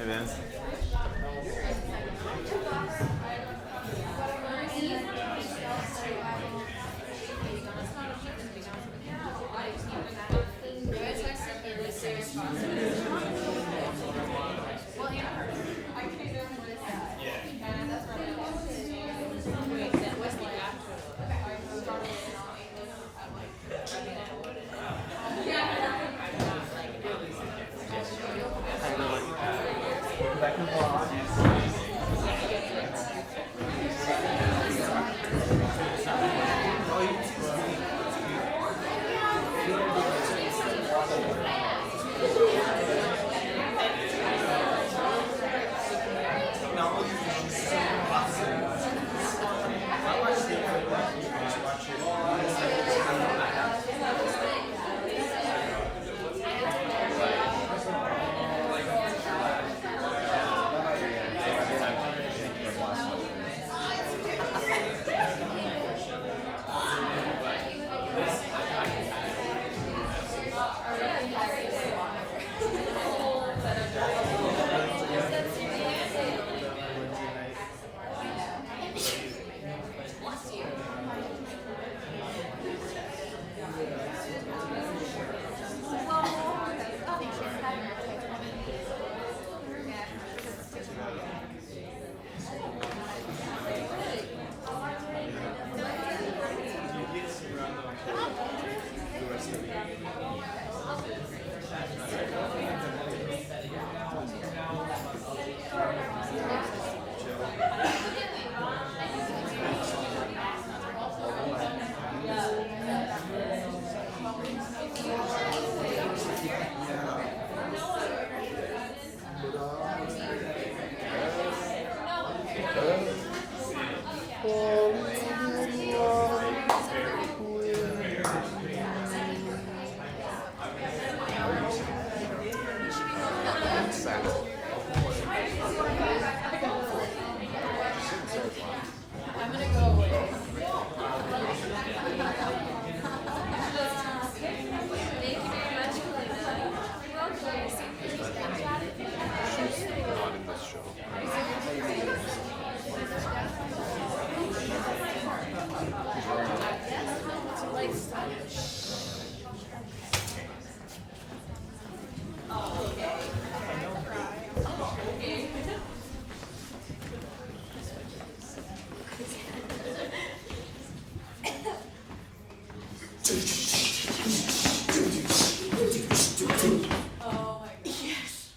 man.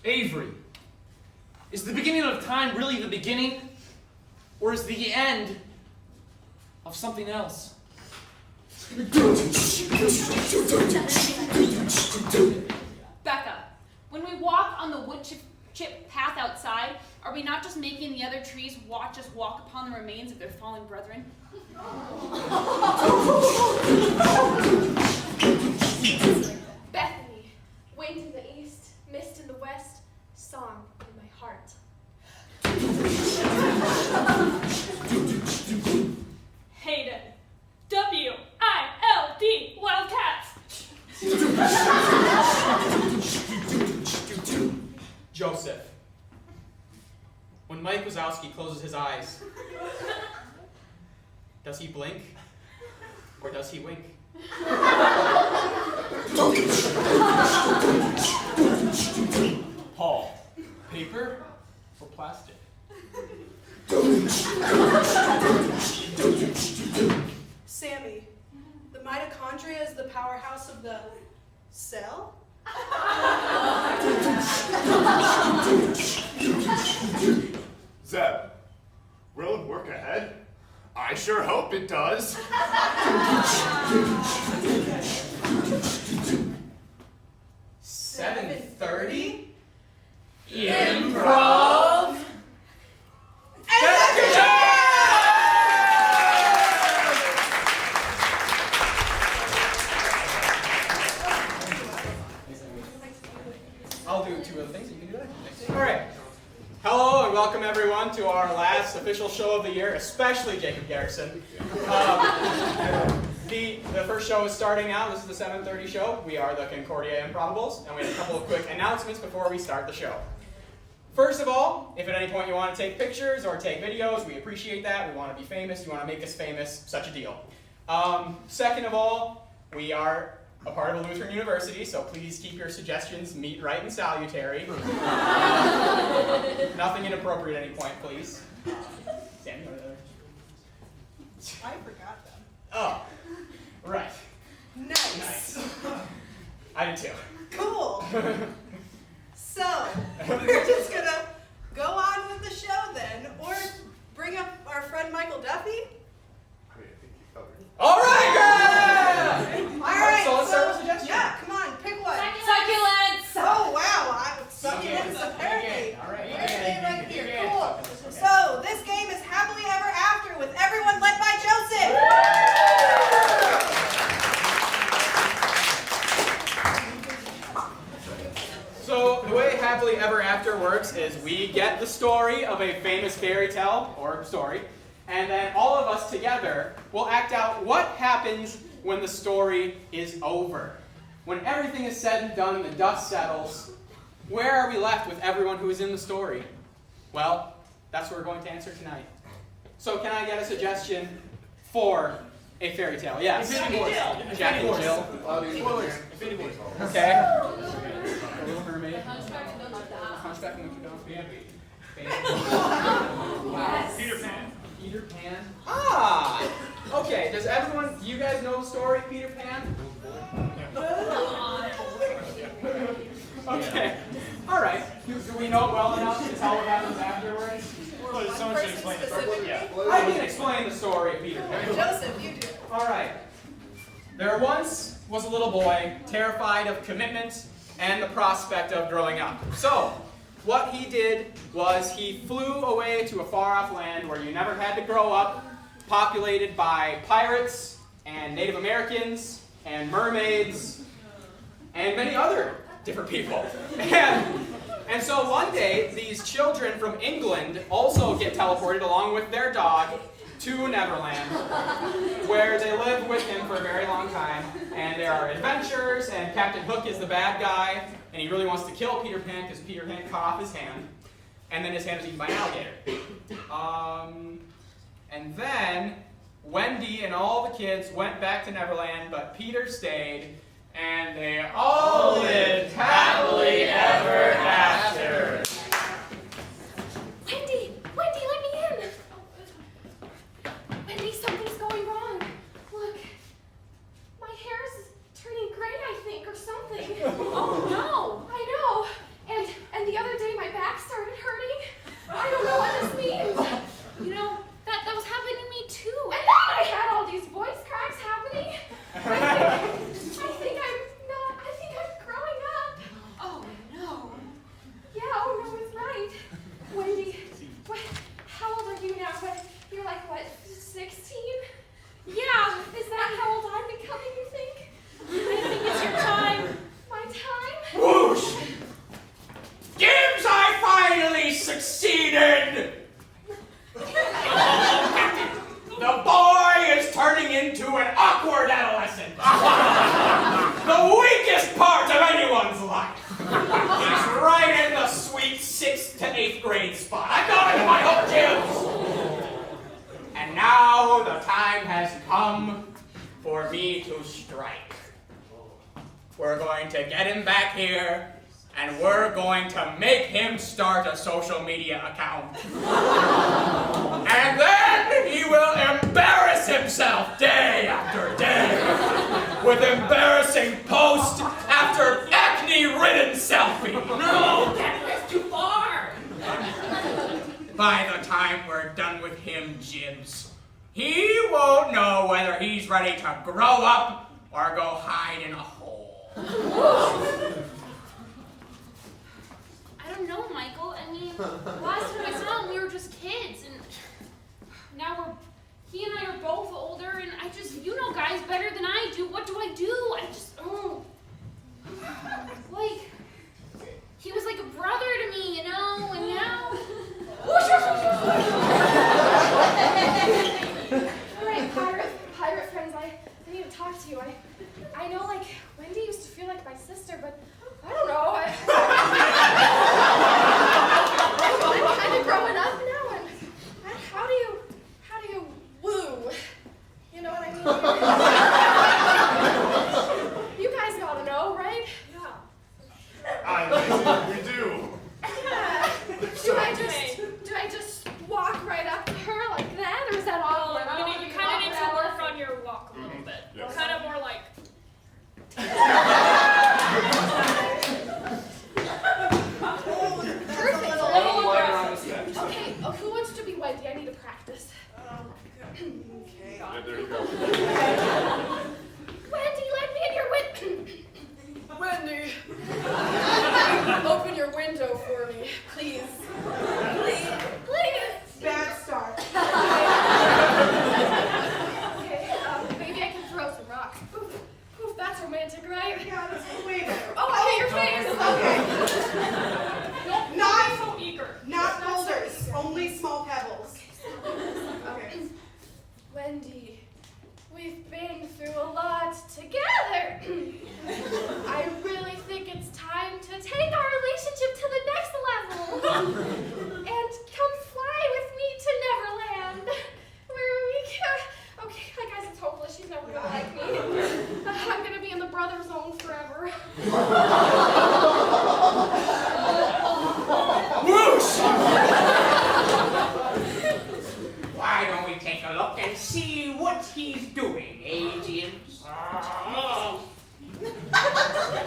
Avery, is the beginning of time really the beginning, or is the end of something else? Becca, when we walk on the wood chip path outside, are we not just making the other trees watch us walk upon the remains of their fallen brethren? Bethany, wind in the east, mist in the west, song in my heart. Hayden, W-I-L-D, Wildcats! Joseph, when Mike Wazowski closes his eyes, does he blink or does he wink? Paul, paper or plastic? Sammy, the mitochondria is the powerhouse of the cell? Zeb, road work ahead? I sure hope it does. 7:30? Improv? I'll do two other things. You can do that. All right. Hello and welcome everyone to our last official show of the year, especially Jacob Garrison. The first show is starting now. This is the 7:30 show. We are the Concordia Improvables, and we have a couple of quick announcements before we start the show. First of all, if at any point you want to take pictures or take videos, we appreciate that. We want to be famous. You want to make us famous, such a deal. Second of all, we are a part of a Lutheran university, so please keep your suggestions meet, right, and salutary. Nothing inappropriate at any point, please. Sam, you want to? I forgot them. Oh, right. Nice. I did too. Cool. So, we're just gonna go on with the show then, or bring up our friend Michael Duffy. I mean, I think you covered it. All right, All right. So let's start with suggestions. Yeah, come on, pick one. Succulents! Oh wow, succulents apparently. All right. Your name right here. Cool. So this game is Happily Ever After with everyone led by Joseph. So the way Happily Ever After works is we get the story of a famous fairy tale or story, and then all of us together will act out what happens when the story is over. When everything is said and done and the dust settles, where are we left with everyone who is in the story? Well, that's what we're going to answer tonight. So can I get a suggestion for a fairy tale? Yes. Infinity Wars. Jack and Jill. Spoilers. Infinity Wars. Okay. Little Mermaid. Hunchback of Notre Dame. Peter Pan. Peter Pan. Ah! Okay, does everyone, do you guys know the story of Peter Pan? Okay. Alright. Do we know it well enough to tell what happens afterwards? Well, someone should explain it. Yeah. I can explain the story of Peter Pan. Joseph, you do. Alright. There once was a little boy terrified of commitment and the prospect of growing up. So, what he did was he flew away to a far-off land where you never had to grow up, populated by pirates and Native Americans and mermaids and many other different people. And so one day, these children from England also get teleported along with their dog to Neverland, where they live with him for a very long time. And there are adventures, and Captain Hook is the bad guy, and he really wants to kill Peter Pan because Peter Pan cut off his hand, and then his hand was eaten by an alligator. And then Wendy and all the kids went back to Neverland, but Peter stayed, and they all lived happily ever after. Wendy! Wendy, let me in! Wendy, something's going wrong. Look, my hair is turning gray, I think, or something. Oh no! I know. And the other day my back started hurting. I don't know what this means. You know, that was happening to me too. And then I had all these voice cracks happening. I think I'm growing up. Oh no. Yeah, oh no, it's right. Wendy, how old are you now? You're like, what, 16? Yeah, Is that how old I'm becoming, you think? I think it's your time. My time? Whoosh! Gibbs, I finally succeeded! The boy is turning into an awkward adolescent. The weakest part of anyone's life. He's right in the sweet 6th to 8th grade spot. I got it in my hook, Gibbs. And now the time has come for me to strike. We're going to get him back here, and we're going to make him start a social media account. And then he will embarrass himself day after day with embarrassing post after acne-ridden selfie. No, that's too far. By the time we're done with him, Jibbs, he won't know whether he's ready to grow up or go hide in a hole. I don't know, Michael. I mean, last time I saw him, we were just kids, and now he and I are both older, and you know guys better than I do. What do I do? Like, he was like a brother to me, you know, and now. All right, pirate friends, I need to talk to you. I know, like, Wendy used to feel like my sister, And come fly with me to Neverland, where we can... Okay, guys, it's hopeless. She's never gonna like me. I'm gonna be in the brother zone forever. Whoosh! Why don't we take a look and see what he's doing, eh, James?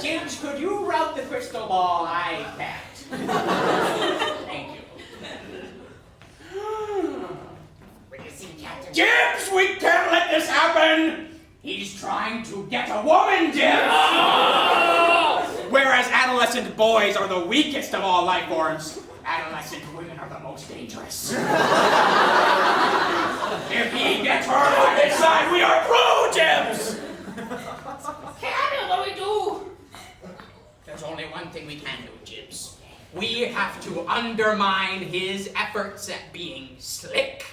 James, could you rub the crystal ball? I can't. Thank you. James, we can't let this happen! He's trying to get a woman, James! Whereas adolescent boys are the weakest of all life forms, adolescent women are the most dangerous. If he gets her on his side, we are through, James! What do we do? There's only one thing we can do, Jibs. We have to undermine his efforts at being slick,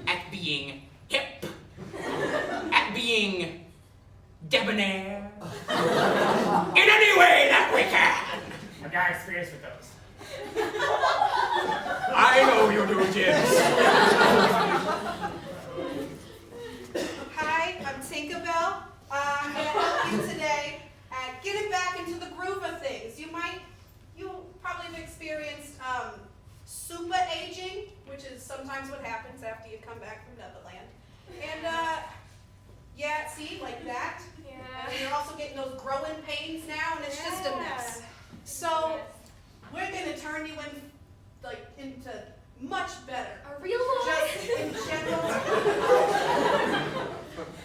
at being hip, at being debonair, in any way that we can. I've got experience with those. I know you do, Jibs. Hi, I'm Tinkerbell. I'm going to help you today at getting back into the groove of things. You'll probably have experienced super aging, which is sometimes what happens after you come back from Neverland. And yeah, see, like that. Yeah. And you're also getting those growing pains now, and it's just a mess. So we're going to turn you into much better. A real boy? Just in general.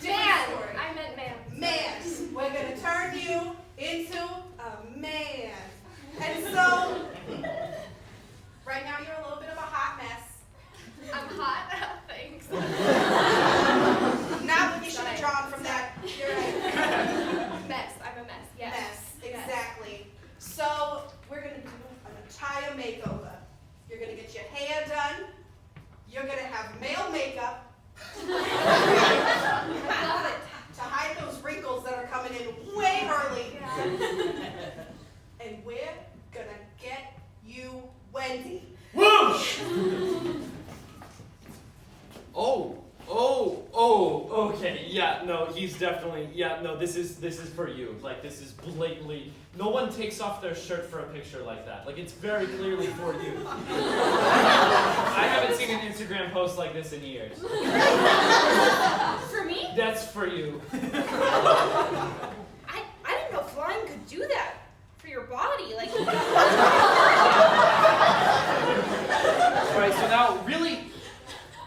Man. I meant man. Man. We're going to turn you into a man. And so, right now you're a little bit of a hot mess. I'm hot. Thanks. Not what you should have drawn from that. You're right. Mess. I'm a mess. Yes. Mess. Exactly. So, we're going to do an entire makeover. You're going to get your hair done. You're going to have male makeup. I love it. To hide those wrinkles that are coming in way early. Yeah. And we're gonna get you Wendy. Whoosh! Okay, yeah, no, he's definitely, yeah, no, this is for you. Like, this is blatantly, no one takes off their shirt for a picture like that. Like, it's very clearly for you. I haven't seen an Instagram post like this in years. For me? That's for you. I didn't know flying could do that for your body. Like, Right, so now, really,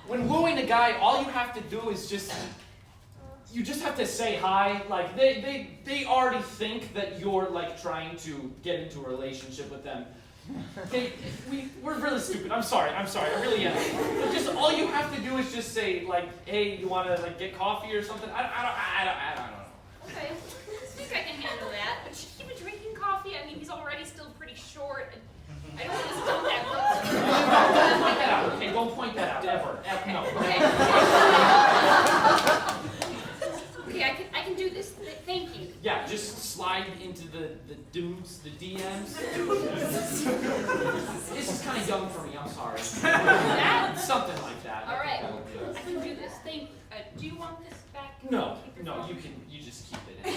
when wooing a guy, all you have to do is you just have to say hi. Like, they already think that you're, like, trying to get into a relationship with them. We're really stupid. I'm sorry, I really am. But just, all you have to do is just say, like, hey, you want to, like, get coffee or something? I don't know. okay, I think I can handle that. But should he be drinking coffee? I mean, he's already still pretty short. And I don't want to stop that close. Don't point that out, okay? Don't point that out, ever. No. Okay, I can do this. Thank you. Yeah, just slide into the DMs, the DMs. This is kind of young for me, I'm sorry. That? Something like that. All right, I can do this. Thank you. Do you want this back? No, you just keep it in.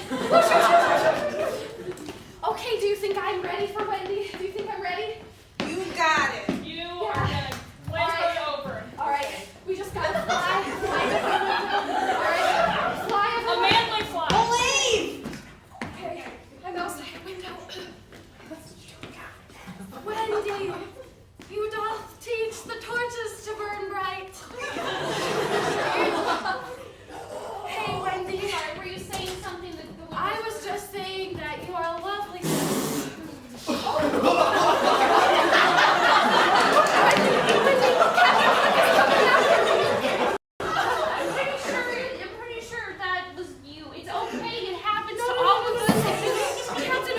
Okay, do you think I'm ready for Wendy? Do you think I'm ready? You got it. You are gonna glaze over. All right, we just gotta fly. All right, fly. A manly fly. Believe! Okay, I'm outside the window. Wendy, you doth teach the torches to burn bright. Hey, Wendy. Sorry, were you saying something that the I was just saying that you are a lovely. I'm pretty sure that was you. It's okay. It happens to all of us. Captain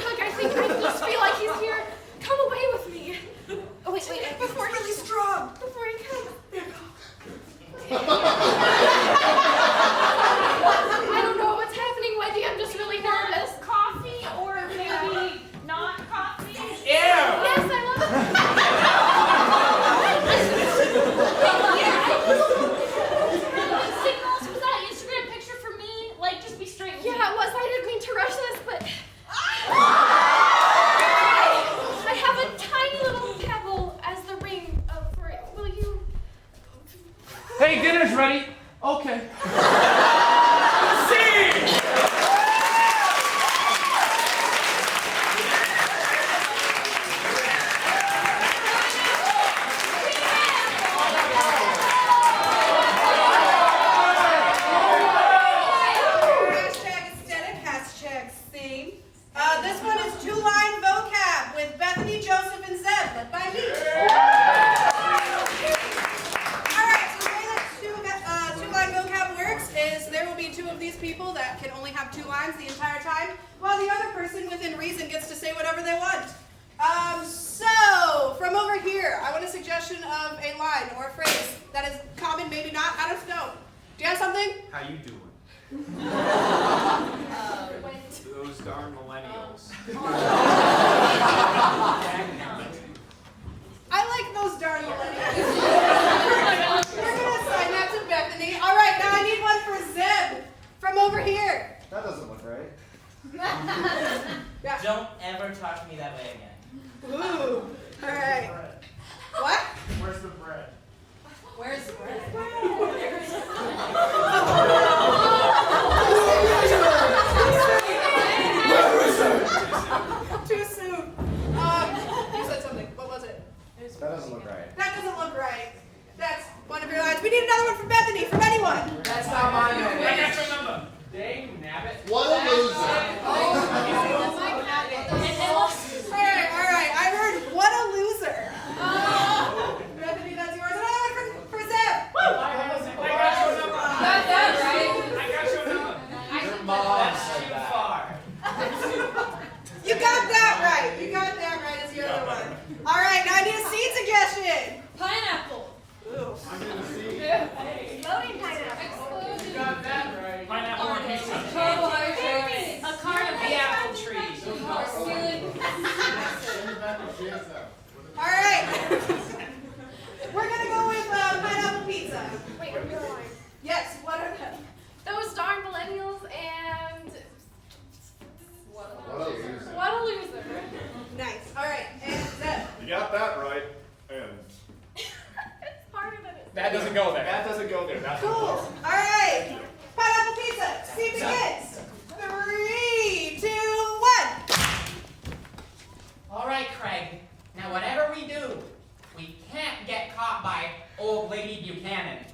have 2 lines the entire time, while the other person within reason gets to say whatever they want. So, from over here, I want a suggestion of a line or a phrase that is common, maybe not, I don't know. Do you have something? How you doing? Those darn millennials. I like those darn millennials. We're going to assign that to Bethany. All right, now I need one for Zeb from over here. That doesn't look right. Yeah. Don't ever talk to me that way again. Ooh. All right. What? Where's the bread? Where's the bread? Too soon. You said something. What was it? That doesn't look right. That doesn't look right. That's one of your lines. We need another one from Bethany, from anyone. That's not mine. I got your number. Dang nabbit. What a loser. All right. I heard what a loser. Bethany, that's yours. Another one for Zeb. I got your number. I got your number. Your mom said Too that. far. You got that right. You got that right as your other one. All right, now I need a seed suggestion. Pineapple. Ooh. I'm gonna see. Loading pineapple. You got that right. Pineapple on pizza. Carbohydrates. A carnival. The apple tree. All right. We're going to go with pineapple pizza. Wait, what are your lines? Yes, what are them? Those darn millennials and What a loser. what a loser. Nice. All right, and Zeb. You got that right. And It's harder than it. That doesn't go there. that doesn't go there. That's Cool. All right. Pineapple pizza. Scene begins. 3, 2, 1. All right, Craig. Now, whatever we do, we can't get caught by old lady Buchanan.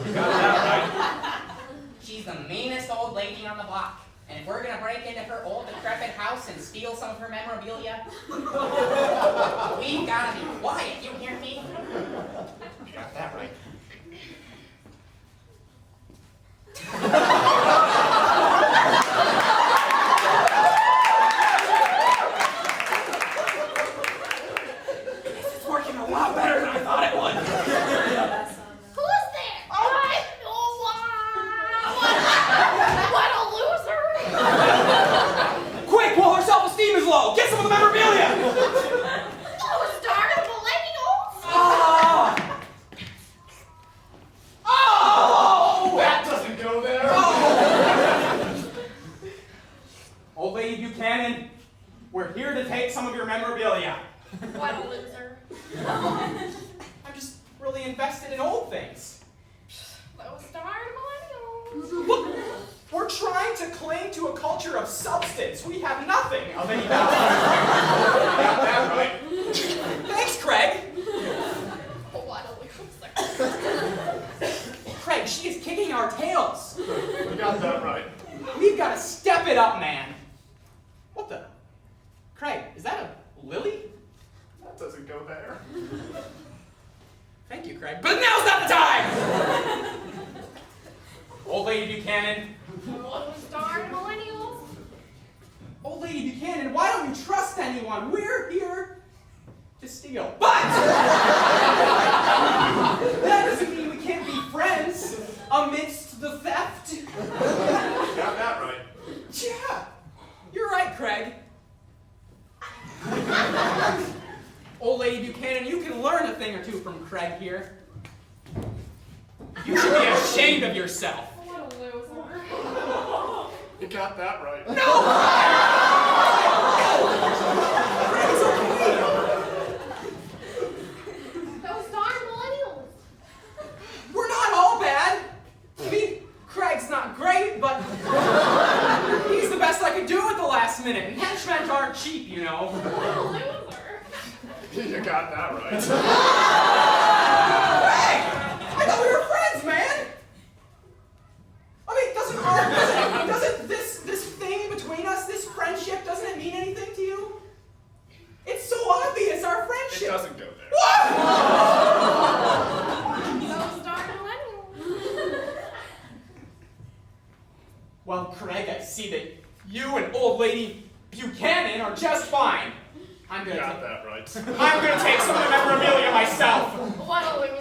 You got that right. She's the meanest old lady on the block. And if we're gonna break into her old decrepit house and steal some of her memorabilia, we gotta be quiet. You hear me? You got that right. This is working a lot better than I thought it would. Who's there? I know what a loser. Quick, while her self-esteem is low, get some of the memorabilia. Those darn millennials. Oh! Oh! That doesn't go there. Old Lady Buchanan, we're here to take some of your memorabilia. What a loser. I'm just really invested in old things. Those darn millennials. Look, we're trying to cling to a culture of substance. We have nothing of any value. Got that right. Thanks, Craig. What a loser. Craig, she is kicking our tails. You got that right. We've got to step it up, man. What the? Craig, is that a lily? That doesn't go there. Thank you, Craig. But now's not the time! Old Lady Buchanan. Those darn millennials. Old Lady Buchanan, why don't you trust anyone? We're here to steal. But that doesn't mean we can't be friends amidst the theft. You got that right. Yeah, you're right, Craig. Old Lady Buchanan, you can learn a thing or two from Craig here. You should be ashamed of yourself. What a loser. You got that right. No! Craig's okay. Those darn millennials. We're not all bad. I mean, Craig's not great, but he's the best I could do at the last minute. And henchmen aren't cheap, you know. What a loser. You got that right. Craig! I thought we were friends, man! I mean, doesn't this thing between us, this friendship, doesn't it mean anything to you? It's so obvious, our It friendship. doesn't go there. What? Those darn millennials. Well, Craig, I see that I'm You gonna got take, that right. I'm gonna take some of the memorabilia myself. What a loser.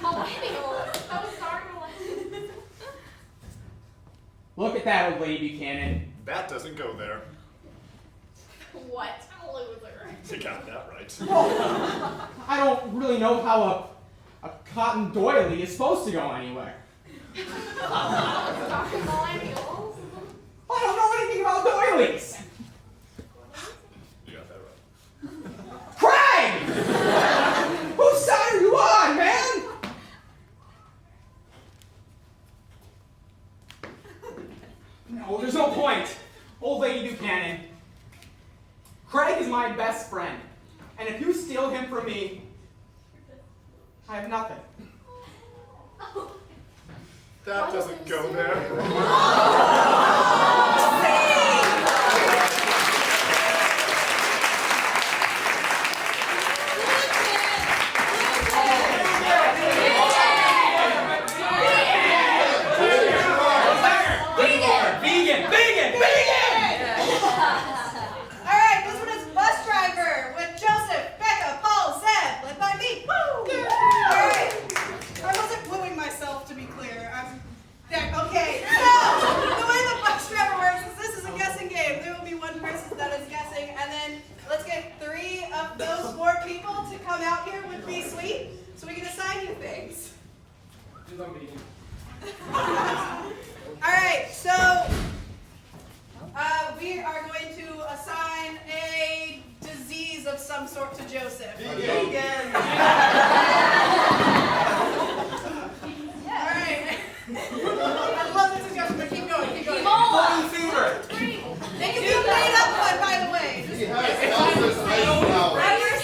Millennials. Those darn millennials. Look at that old lady Buchanan. That doesn't go there. What a loser. You got that right. I don't really know how a cotton doily is supposed to go anywhere. Darn millennials. I don't know anything about doilies. You got that right. Craig! Whose side are you on, man? No, there's no point. Old lady Buchanan. Craig is my best friend. And if you steal him from me, I have nothing. That doesn't go there. Alright, this one is Bus Driver with Joseph, Becca, Paul, Zeb, led by me. Woo! Alright. I wasn't wooing myself, to be clear. Okay, so the way the Bus Driver works is this is a guessing game. There will be one person that is guessing, and then let's get 3 of those 4 people to come out here with Be Sweet so we can assign you things. Alright, so we are going to assign a disease of some sort to Joseph. Vegan. Alright. I love this discussion, but keep going, keep going. Fever. They can be made up one, by the way. He has Elvis ice flowers.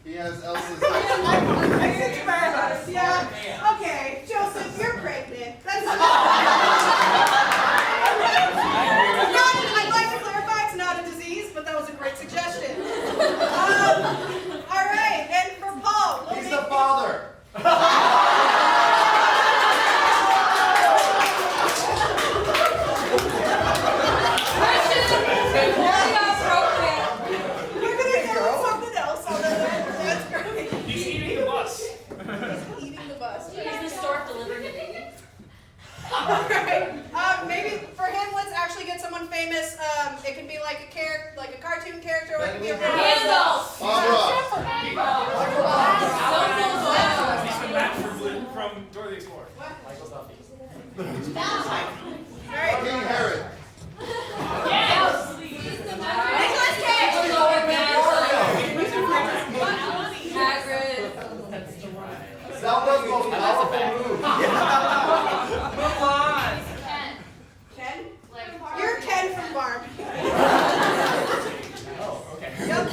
He has Elsa's ice flowers. Yeah. Okay, Joseph, you're pregnant. That's not, I'd like to clarify, it's not a disease, but that was a great suggestion. All right, and for Paul, we'll He's make the father. We're gonna go with something else. That's great. He's eating the bus. Eating the bus. Is the store delivering a baby? Alright, maybe for him, let's actually get someone famous. It can be like a cartoon character, or it can be a Handle. He's the Matt from Dora the Explorer. Alright. King Herod. Zelda's most powerful move. Move on. Ken? You're Ken from Barbie. Oh, okay. Yep.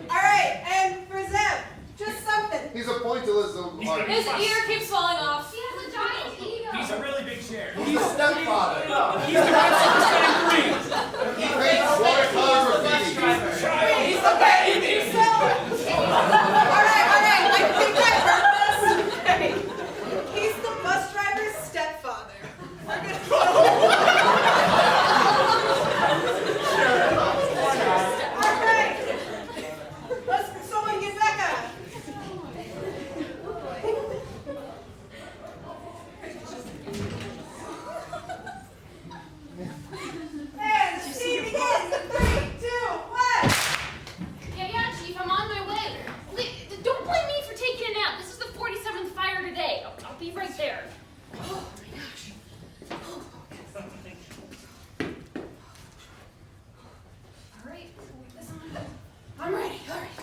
Alright, and for Zeb, just something. He's a pointillist artist. His ear keeps falling off. He has a giant ego. He's a really big chair. He's stepfather. He's the one percent green. He paints watercolor graffiti. He's the baby. Alright, I think I heard this. Okay. He's the bus driver's stepfather. We're gonna Alright. Let's someone get Becca. And she begins in 3, 2, 1. Yeah, Chief, I'm on my way. Don't blame me for taking a nap. This is the 47th fire today. I'll be right there. Oh my gosh. All right, this on. I'm ready. All right.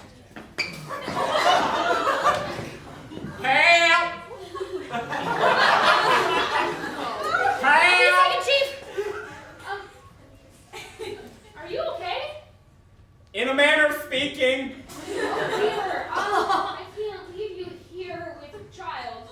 Help! Wait a second, Chief. Are you okay? In a manner of speaking. Peter, I can't leave you here with a child.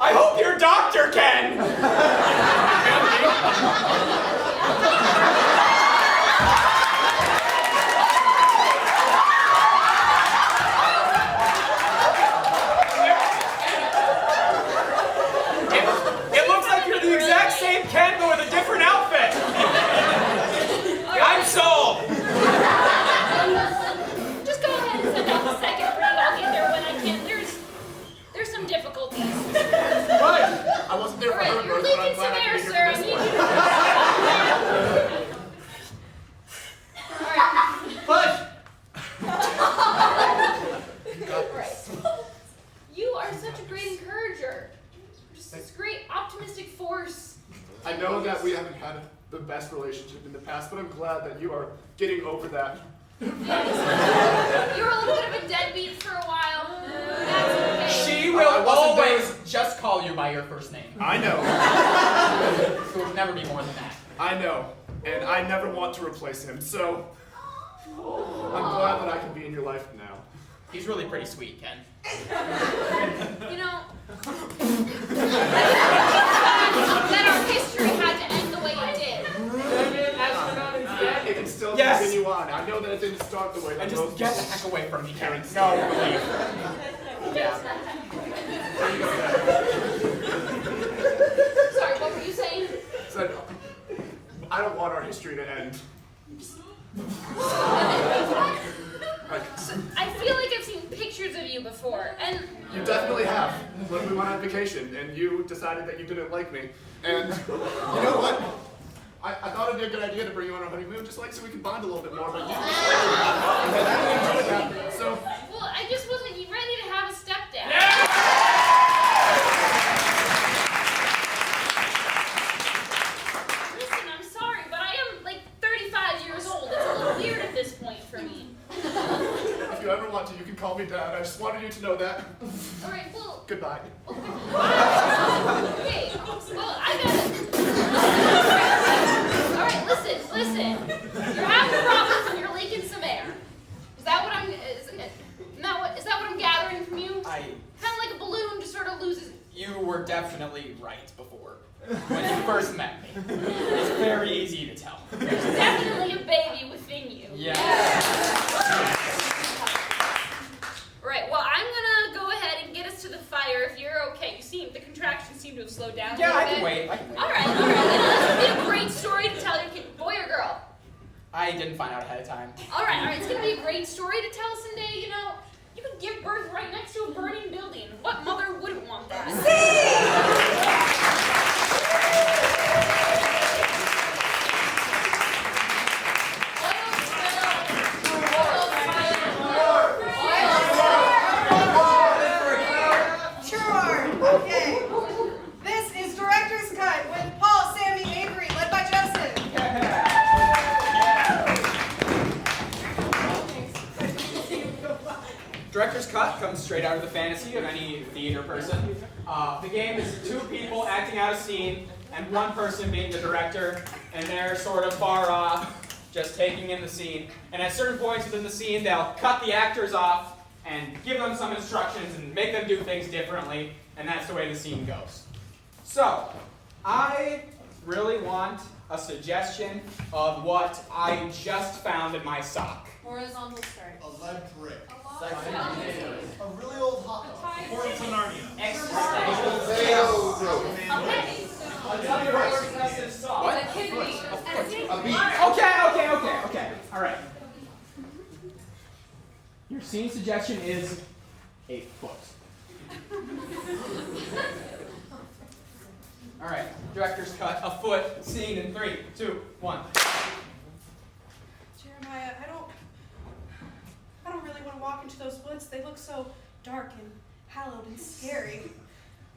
I hope your doctor can! It looks like you're the exact same Ken, but with a different outfit! I'm sold! Just go ahead and send out the second ring. I'll get there when I can. There's some difficulties. Right. I wasn't there All for her right, you're birth, but I'm leaking some glad I air, could be sir. I here need for you this to. one. All right. You are such a great encourager. Just this great optimistic force. I know that we haven't had the best relationship in the past, but I'm glad that you are getting over that. Yes. You were a little bit of a deadbeat for a while. That's okay. She will I wasn't always there. Just call you by your first name. I know. It would never be more than that. I know. And I never want to replace him, so I'm glad that I can be in your life now. He's really pretty sweet, Ken. You know, that our history had to end the way it did. It can still Yes. continue on. I know that it didn't start the way that And just most get the people- heck away from me, Ken. No, leave. Yeah. Sorry, what were you saying? said, I don't want our history to end. Like, I feel like I've seen pictures of you before, and you definitely have. When we went on vacation and you decided that you didn't like me. And you know what? I thought it'd be a good idea to bring you on our honeymoon just like so we could bond a little bit more, but you just and I really enjoyed that. So well, I just wasn't ready to have a stepdad. Listen, I'm sorry, but I am like 35 years old. It's a little weird at this point for me. if you ever want to, you can call me Dad. I just wanted you to know that. All right, well, Goodbye. okay, well, I gotta. All right, listen. You're having problems and you're leaking some air. Is that what I'm? Is that what I'm gathering from you? Kind of like a balloon just sort of loses. You were definitely right before. When you first met me. It's very easy to tell. There's definitely a baby within you. Yeah. Right. Well, I'm gonna go ahead and get us to the fire if you're okay. The contractions seem to have slowed down. Yeah, a I little can bit. wait. All right. This would be a great story to tell your kid, boy or girl. I didn't find out ahead of time. All right. It's gonna be a great story to tell someday. You know, you could give birth right next to a burning building. What mother wouldn't want that? Sure. Okay. This is Director's Cut with Paul, Sammy, Avery, led by Justin. Director's cut comes straight out of the fantasy of any theater person. The game is two people acting out a scene and one person being the director, and they're sort of far off, just taking in the scene. And at certain points within the scene, they'll cut the actors off and give them some instructions and make them do things differently, and that's the way the scene goes. So, I really want a suggestion of what I just found in my sock. Horizontal stripes. A lead brick. A really old hot dog. Portal to Narnia. I'll tell you what your test is soft. What? A beat. Okay. All right. Your scene suggestion is a foot. All right. Director's cut. A foot. Scene in 3, 2, 1. Jeremiah, I don't really want to walk into those woods. They look so dark and hallowed and scary.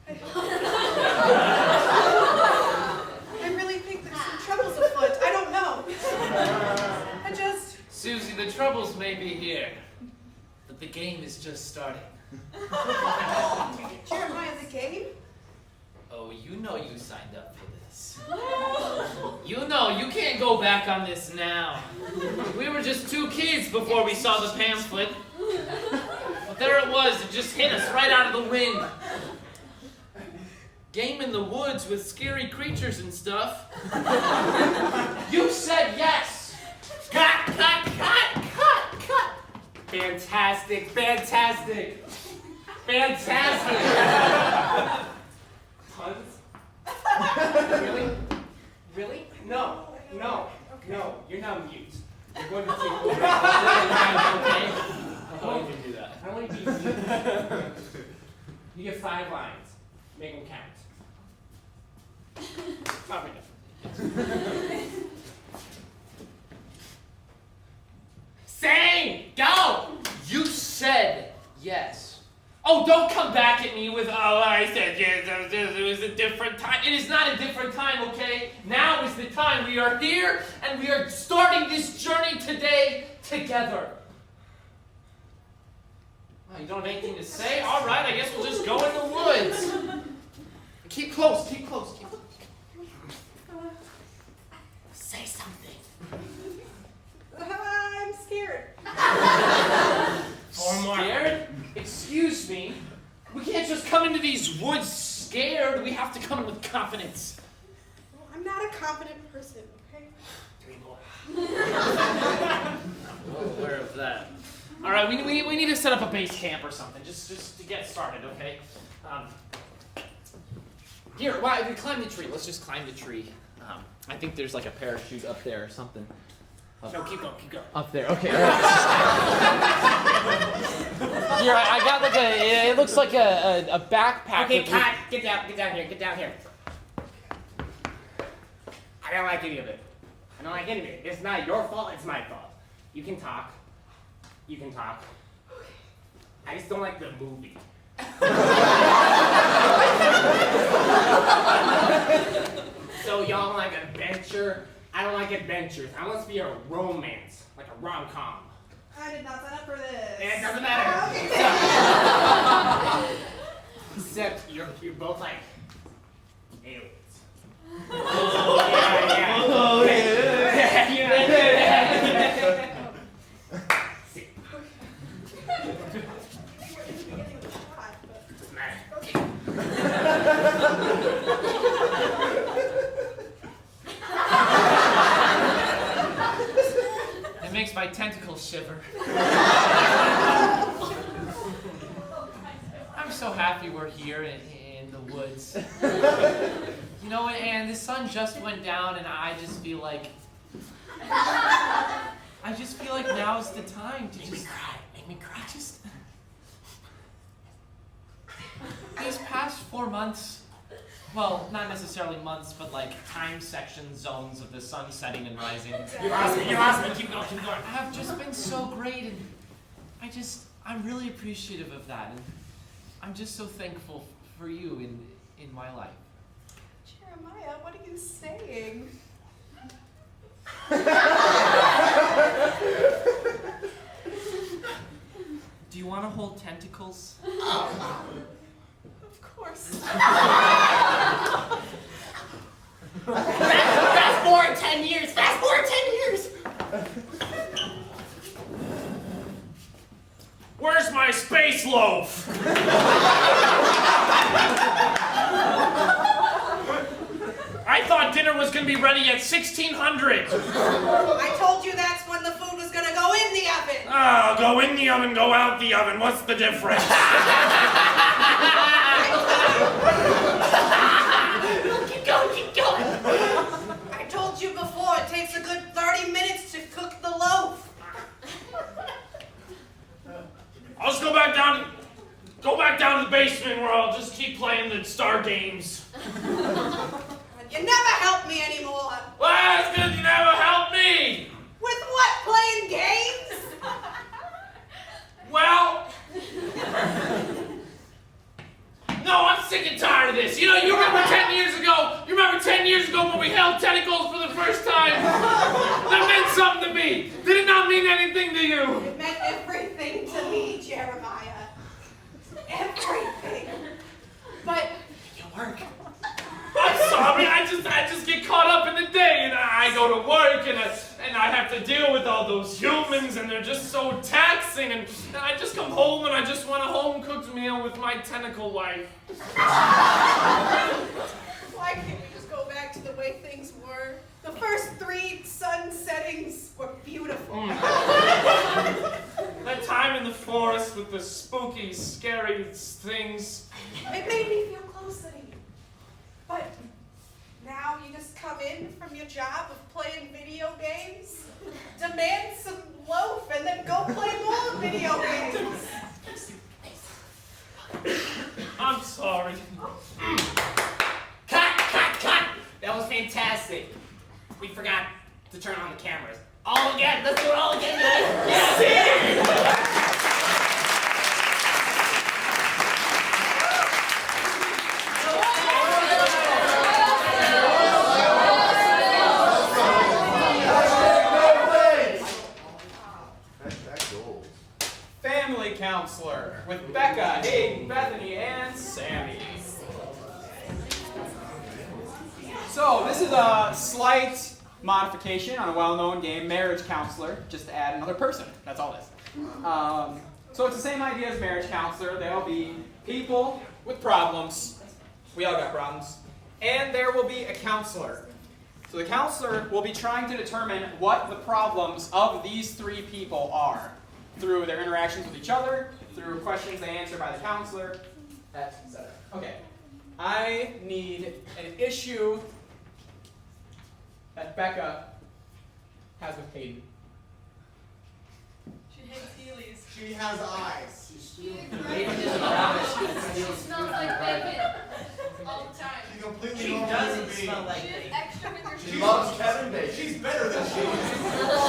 I really think there's some troubles afoot. I don't know. Susie, the troubles may be here, but the game is just starting. Jeremiah, the game? Oh, you know you signed up for this. You know you can't go back on this now. We were just 2 kids before we saw the pamphlet. But there it was, it just hit us right out of the wind. game in the woods with scary creatures and stuff. You said yes. Cut! Fantastic. Tons? Really? No. You're not mute. You're going to take over. Okay? How do you do that? I want to be mute. You get 5 lines. Make them count. Probably different. Sing! Go! You said yes. Oh, don't come back at me with, oh, I said yes, it was a different time. It is not a different time, okay? Now is the time. We are here, and we are starting this journey today together. Oh, you don't have anything to say? All right, I guess we'll just go in the woods. Keep close. Say something. I'm scared. Scared? Excuse me. We can't just come into these woods scared. We have to come with confidence. Well, I'm not a confident person, okay? Well, aware of that. All right, we need to set up a base camp or something, just to get started, okay? Here, why we climb the tree? Let's just climb the tree. I think there's like a parachute up there or something. No, keep going. Up there, okay. All right. Here, I got like it looks like a backpack. Okay, cut. Get down here. I don't like any of it. It's not your fault, it's my fault. You can talk. I just don't like the movie. So y'all don't like adventure? I don't like adventures. I want it to be a romance, like a rom-com. I did not sign up for this. It doesn't matter. Okay. Except you're both like aliens. See. Doesn't It makes my tentacles shiver. I'm so happy we're here in the woods. You know, and the sun just went down, and I just feel like now's the time to just Make me cry. these past 4 months, well, not necessarily months, but like time section zones of the sun setting and rising. You lost me. Keep going. Have just been so great, and I'm really appreciative of that, and I'm just so thankful for you in my life. Jeremiah, what are you saying? Do you want to hold tentacles? Of course. Fast forward 10 years. Where's my space loaf? I thought dinner was going to be ready at 1600. I told you that's when the food was gonna go in the oven. Ah, go in the oven, go out the oven. What's the difference? Keep going. I told you before, it takes a good 30 minutes to cook the loaf. I'll just go back down to the basement where I'll just keep playing the star games. You never help me anymore. Well, that's because you never helped me. With what, playing games? Well, no, I'm sick and tired of this. You remember 10 years ago when we held tentacles for the first time? That meant something to me. Did it not mean anything to you? It meant everything to me, Jeremiah. Everything. But You work. I'm sorry, I just get caught up in the day, and I go to work, and I have to deal with all those humans, and they're just so taxing, and I just come home, and I just want a home-cooked meal with my tentacle wife. see. We forgot to turn on the cameras. All again. Let's do it all again, guys. Yes. Family counselor with Becca, Hayden, Bethany, and Sammy. So this is a slight modification on a well-known game, Marriage Counselor, just to add another person. That's all this. So it's the same idea as Marriage Counselor. There'll be people with problems. We all got problems. And there will be a counselor. So the counselor will be trying to determine what the problems of these three people are through their interactions with each other, through questions they answer by the counselor, etc. Okay. I need an issue that Becca has with Hayden. She hates Heelys. She has eyes. She smells like bacon all the time. She's completely She normal doesn't human being. smell like She is bacon. extra with her She shoes. loves Kevin Bacon. She's better than she is.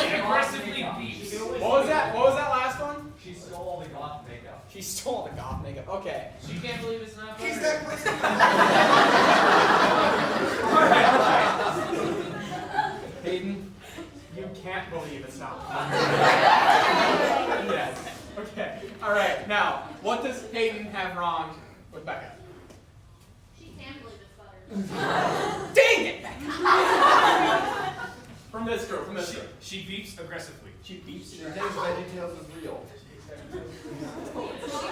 She aggressively beats. What was that? What was that last one? She stole the goth makeup. She stole the goth makeup. Okay. She can't believe it's not He's her. that person. Hayden, you can't believe it's not. Yes. Okay. All right. Now, what does Hayden have wrong with Becca? She can't believe it's butter. Dang it, Becca! From this group. She beeps aggressively. She beats She your thinks VeggieTales is real. She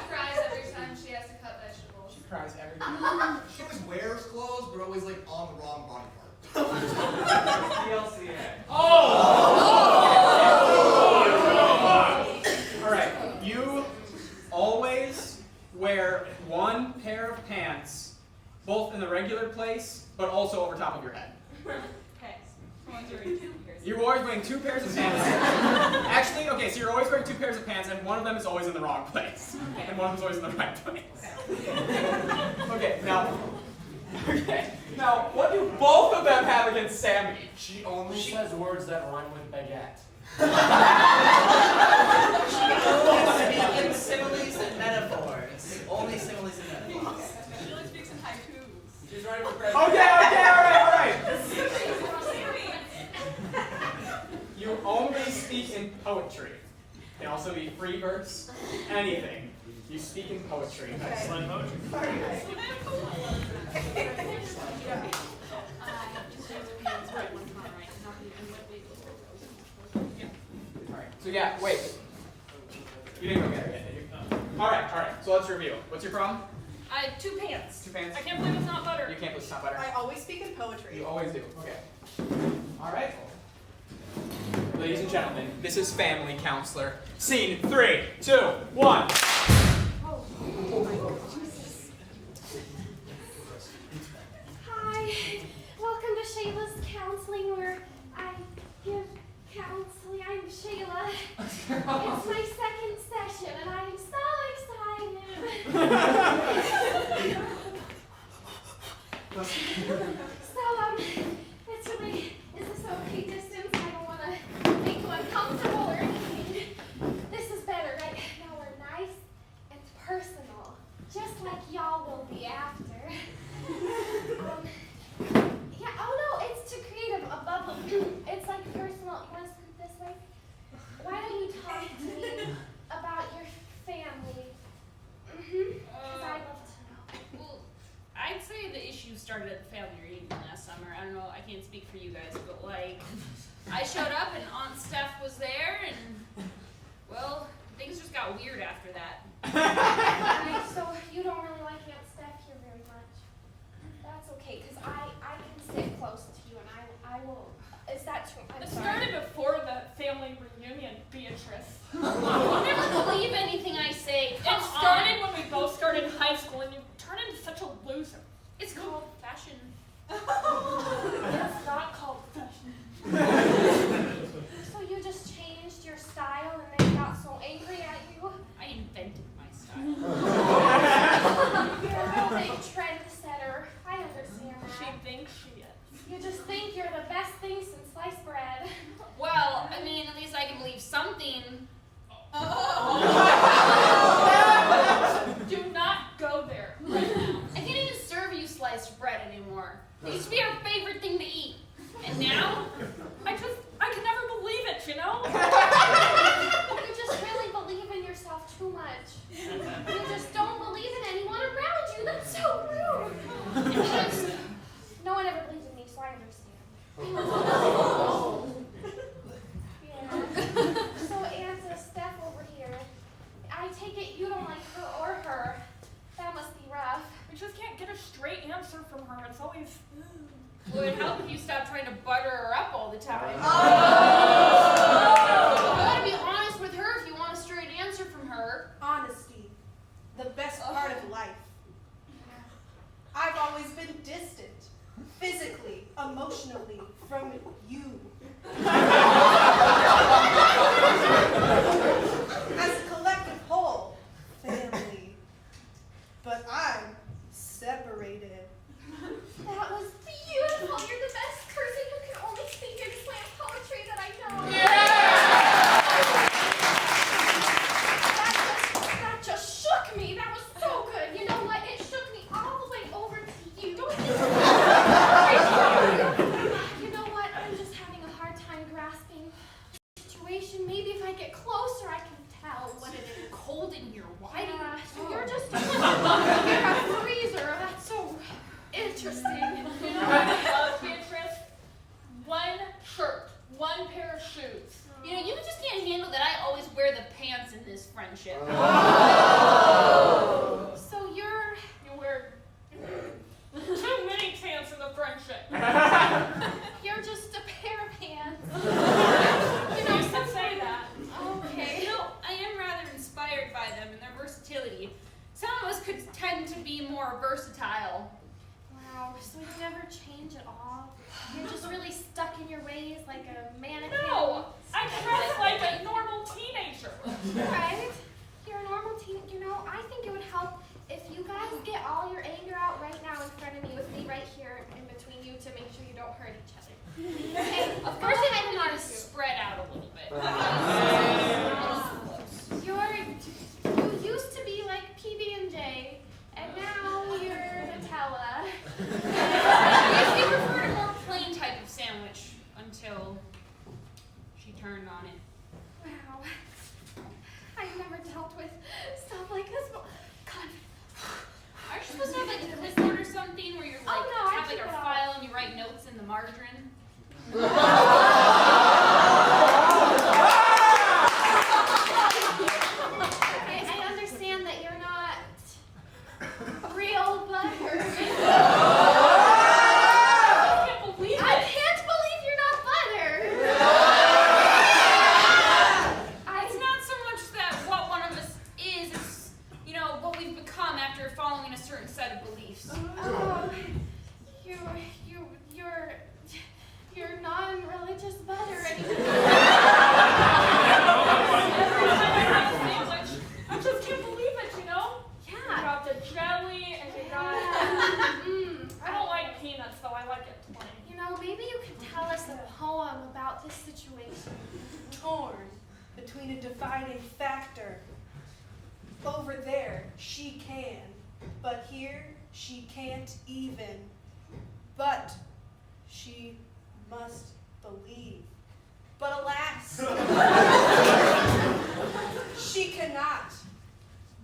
cries every time she has to cut vegetables. She cries every time. She always wears clothes, but always like on the wrong body part. TLCA. All right. You always wear one pair of pants, both in the regular place, but also over top of your head. Okay. Someone's wearing 2 pairs. You're always wearing 2 pairs of pants. Actually, okay, so you're always wearing 2 pairs of pants, and one of them is always in the wrong place, and one of them is always in the right place. Okay, now, what do both of them have against Sammy? She only says words that rhyme with baguette. Speaking similes and metaphors. Only similes and metaphors. She only speaks in haikus. She's running for president. Okay, all right. You only speak in poetry. It can also be free verse, anything. You speak in poetry. Excellent motion. Alright, so yeah, wait. You didn't go get it yet, did you? Alright, so let's review. What's your problem? 2 pants. 2 pants? I can't believe it's not butter. You can't put stop butter. I always speak in poetry. You always do. Okay. Alright. Ladies and gentlemen, this is Family Counselor. Scene 3, 2, 1. Hi, welcome to Shayla's counseling where I give counseling. I'm Shayla. It's my 2nd session and I'm so excited. So, it's really, is this okay distance? I don't want to make you uncomfortable or anything. This is better, right? Now we're nice and personal, just like y'all will be after. Yeah, oh no, it's to create a bubble. It's like personal. You want to sit this way? Why don't you talk to me about your family? Because I'd love to know. Well, I'd say the issue started at the family reunion last summer. I don't know, I can't speak for you guys, but like, I showed up and Aunt Steph was there and, well, things just got weird after that. Right, so you don't really like Aunt Steph here very much. That's okay, because I can sit close to you and I will. Is that true? I'm It sorry. started before the family reunion, Beatrice. You'll never believe anything I say. It Come started on. when we both started high school and you turned into such a loser. It's called fashion. It's not called fashion. So you just changed your style and they got so angry at you? I invented my style. You're a real big trendsetter. I understand She that. thinks she is. You just think you're the anymore. It used to be our favorite thing to eat. And now, I can never believe it, you know? You just really believe in yourself too much. You just don't believe in anyone around you. That's so rude. No one ever believes in me, so I understand. Yeah. So Aunt Steph over here, I take it you don't like her or her. That must be rough. We just can't get a straight answer from her. It's always... it would help if you stopped trying to butter her up all the time. You gotta be honest with her if you want a straight answer from her. Honesty, the best part of life. I've always been distant, physically, emotionally, from you. As a collective whole, family. But I'm separated. That was beautiful. You're the best person who can only speak in slam poetry that I know. That just shook me. That was so good. You know what? It shook me all the way over to you. You know what? I'm just having a hard time grasping the situation. Maybe if I get closer, I can tell what it is. Cold in here. Why do you... So you're just you're a freezer. That's so interesting. You know what I love, Beatrice? One shirt, one pair of shoes. You know, you just can't handle that I always wear the pants in this friendship. So you're You wear too many pants in the friendship. you're just a pair of pants. You know, you should say that. Okay. You know, I am rather inspired by them and their versatility. Some of us could tend to be more versatile. Wow. So you never change at all? You're just really stuck in your ways like a mannequin. No, I dress like a normal teenager. Right? You're a normal teen. You know, I think it would help if you guys get all your anger out right now in front of me with me right here in between you to make sure you don't hurt each other. Okay? Of course, I think we need to spread out a little bit. You used to be like PB&J, and now you're Nutella. We preferred a more plain type of sandwich until she turned on it. Wow. I've never dealt with stuff like this. But God. Aren't you supposed to have like a clipboard or something where you're like, Oh, no, I have like keep a it all. file and you write notes in the margarine? I understand that you're not real butter. I can't believe you're not butter. It's not so much that what one of us is, it's, you know, what we've become after following a certain set of beliefs. Oh, you're non-religious butter. Every time I have a sandwich, I just can't believe it, you know? You Yeah. got the jelly and you got... I don't like peanuts, though. I like it plain. You know, maybe you could tell us a poem about this situation. Torn between a dividing factor. Over there, she can, but here she can't even. But she must believe. But alas, she cannot.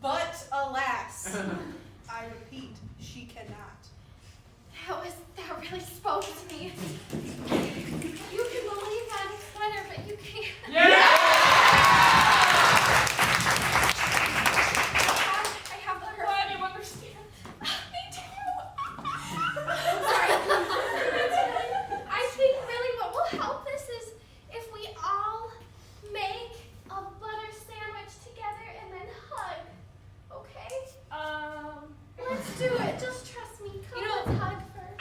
But alas, I repeat, she cannot. That really spoke to me. You can believe that it's butter, but you can't. I have the hurt. Glad you understand. Me too. Sorry. I think really what will help this is if we all make a butter sandwich together and then hug. Okay? Let's do it. Just trust me. Come, You know, let's hug first.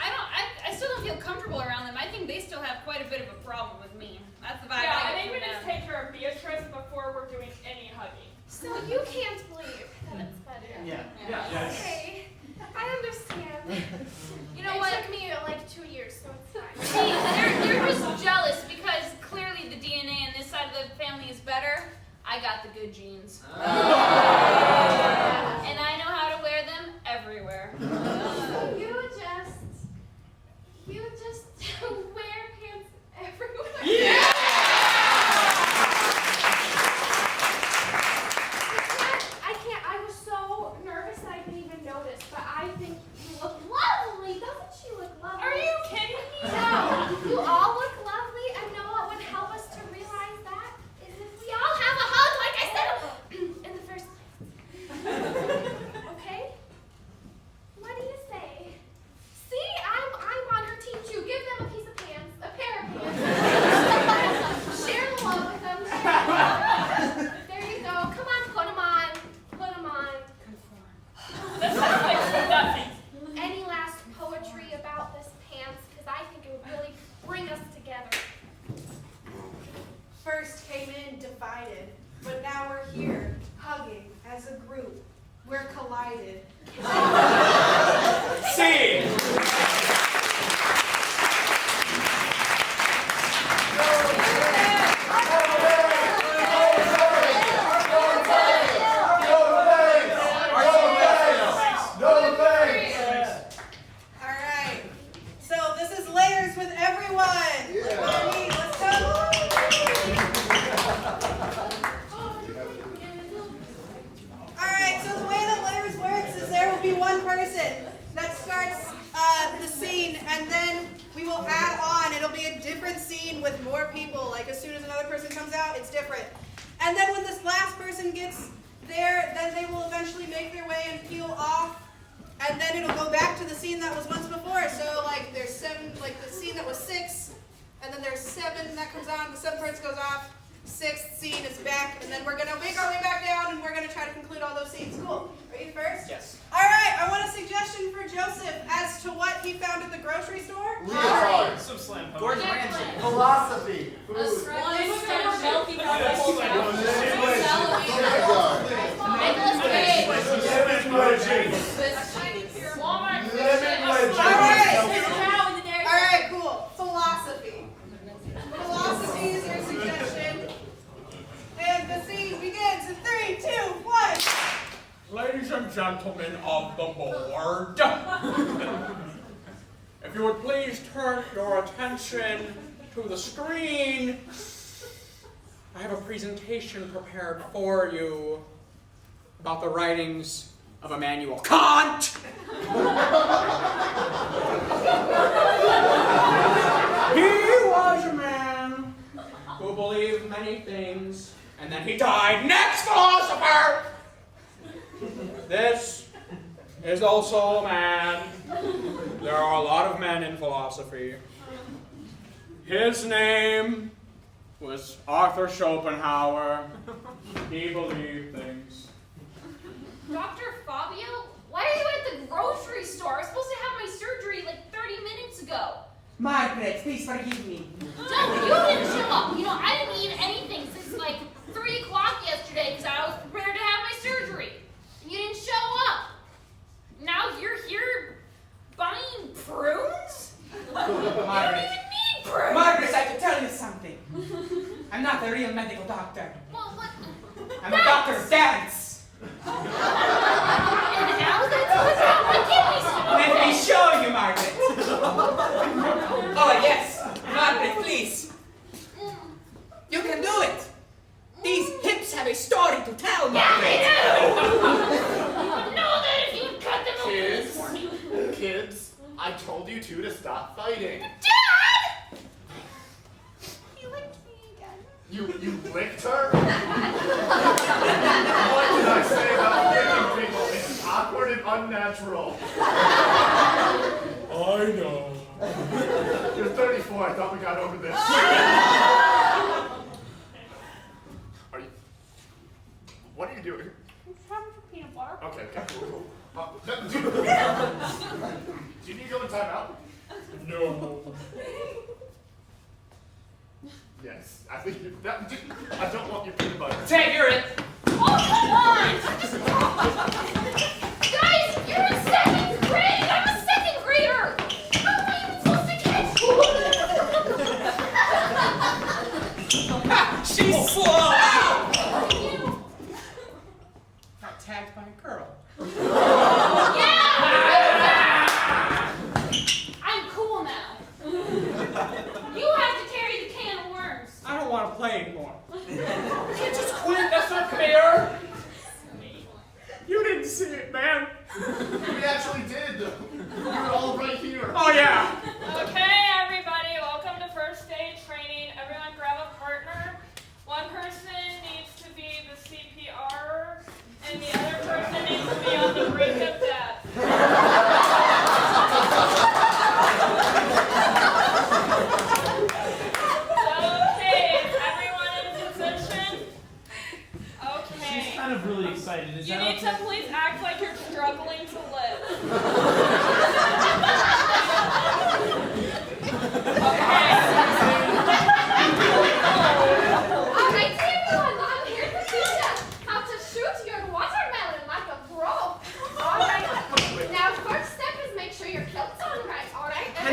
I still don't feel comfortable around them. I think they still have quite a bit of a problem with me. That's the vibe Yeah, I I get think we from just them. take care of Beatrice before we're doing any hugging. So you can't believe that it's butter. Okay. I understand. You know It what? took me like 2 years, so it's fine. See, they're just jealous because clearly the DNA on this side of the family is better. I got the good genes. And I know how to wear them everywhere. So you just you just wear pants everywhere? Yeah! I can't. I was so nervous I didn't even notice, but I think you look lovely. Doesn't she look lovely? Are you kidding me? No, you all look lovely, and know what would help us to realize that is if we all have a hug, like I said in the first place. Okay? What do you say? See, I'm on her team too. Give them a piece of pants, a pair of pants. Share the love with them. There you go. Come on, put them on. Put them on. That's like nothing. Any last poetry about this pants? Because I think it would really bring us together. First came in divided, but now we're here, hugging as a group. We're collided. Scene! All right. So this is layers with everyone. Let's go. All right. So the way that layers works is there will be one person that starts the scene, and then we will add on. It'll be a different scene with more people. Like as soon as another person comes out, it's different. And then when this last person gets there, then they will eventually make their way and peel off. And then it'll go back to the scene that was once before. So like there's 7, like the scene that was 6, and then there's 7 that comes on, the 7th person goes off, 6th scene is back, and then we're gonna make our way back down and we're gonna try to conclude all those scenes. Cool. Are you first? Yes. Alright, I want a suggestion for Joseph as to what he found at the grocery store. Some slam poetry. Gordon Ramsay. Philosophy. A spread One healthy Alright, cool. Philosophy. Philosophy is your suggestion. And the scene begins in 3, 2, 1. Ladies and gentlemen of the board, if you would please turn your attention to the screen, I have a presentation prepared for you about the writings of Immanuel Kant. He was a man who believed many things, and then he died. Next philosopher! This is also a man. There are a lot of men in philosophy. His name was Arthur Schopenhauer. He believed things. Dr. Fabio, why are you at the grocery store? I was supposed to have my surgery like 30 minutes ago. Margaret, please forgive me. No, you didn't show up. You know, I didn't eat anything since like 3 o'clock yesterday because I was prepared to have my surgery. And you didn't show up. Now you're here buying prunes? You don't even need prunes. Margaret, I have to tell you something. I'm not a real medical doctor. Well, what? I'm a doctor of dance. And how is that supposed to help my kidneys? Let me show you, Margaret. Oh, yes. Margaret, please. You can do it. These hips have a story to tell, Yeah, Margaret. they do! You would know that if you cut them open this Kids, morning. kids, I told you two to stop fighting. Dad! He licked me again. You licked her? What did I say about licking people? It's awkward and unnatural. I know. You're 34. I thought we got over this. Are you? What are you doing? Having some peanut butter. Okay, cool. Do you need to go in timeout? No. Yes, I think I don't want your peanut butter. Ted, you're it. Oh, come on! Guys, you're in 2nd grade! I'm a 2nd grader! How am I even supposed to catch? She's slow. Got tagged by a girl. Yeah! I'm cool now.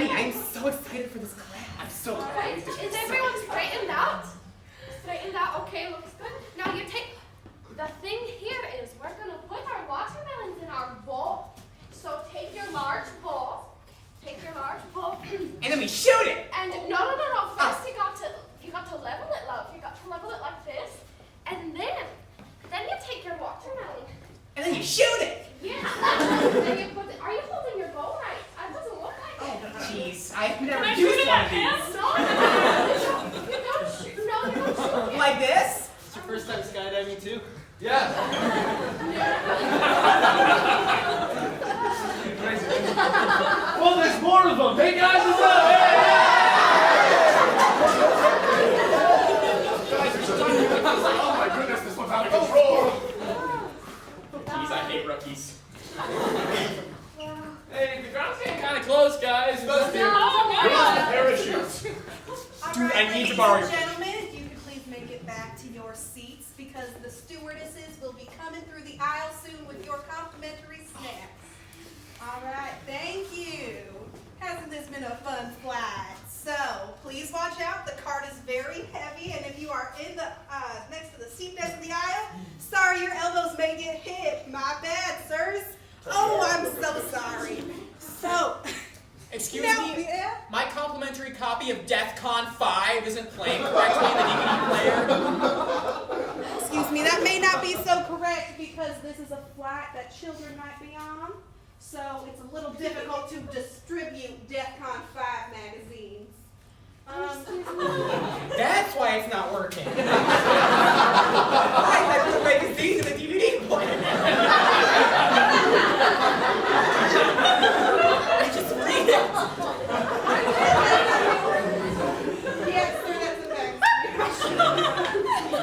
ready. I'm so excited for this class. I'm so Alright, excited. is everyone straightened out? Straightened out, okay, looks good. Now you take, the thing here is we're gonna put our watermelons in our bowl. So take your large bowl, And then we shoot it. and no. First you got to level it, love. You got to level it like this, and then you take your watermelon. And then you shoot it. Yeah. Then you put it. Are you holding your bowl right? I doesn't look like it. Oh, jeez. I've never Can I used shoot it one at of him? these. No, you don't shoot. No, you don't shoot it. Like this? It's your first time skydiving too? Yeah. Well, there's more of them. Hey guys, what's up? Hey! Guys, you're done with this. Oh my goodness, this one's out of control. Jeez, I hate rookies. Hey, the ground's getting kind of close, guys. Oh, Parachutes. Dude, I need to ladies borrow and your- gentlemen, if you could please make it back to your seats because the stewardesses will be coming through the aisle soon with your complimentary snacks. All right, thank you. Hasn't this been a fun flight? So please watch out. The cart is very heavy, and if you are in the next to the seat next to the aisle, sorry, your elbows may get hit. My bad, sirs. Oh, I'm so sorry. So. Excuse Now, me? yeah? My complimentary copy of DEFCON 5 isn't playing correctly in the DVD player. Excuse me, that may not be so correct because this is a flight that children might be on. So it's a little difficult to distribute DEFCON 5 magazines. That's why it's not working. I had to make these in the DVD player. Just read it. Yes, sir, that's a magazine.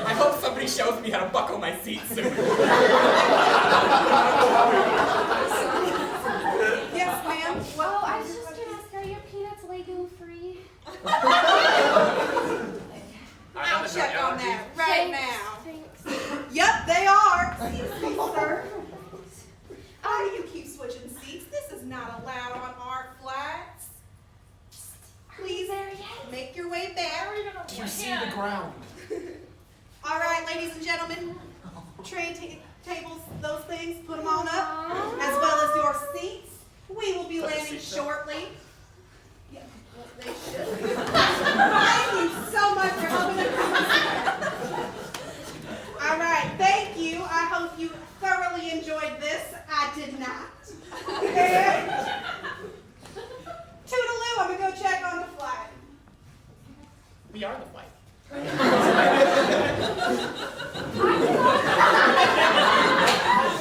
I hope somebody shows me how to buckle my seat soon. Yes, ma'am. Oh, I was just gonna ask, are your peanuts legume free? I'll check on that right now. Thanks. Yep, they are. Excuse me, sir. Why do you keep switching seats? This is not allowed on our flights. Please make your way back. Do you see the ground? All right, ladies and gentlemen, tray tables, those things, put them on up, as well as your seats. We will be landing shortly. Yeah, well, they should. Thank you so much for helping us. All right, thank you. I hope you thoroughly enjoyed this. I did not. And toodaloo, I'm gonna go check on the flight. We are the fight.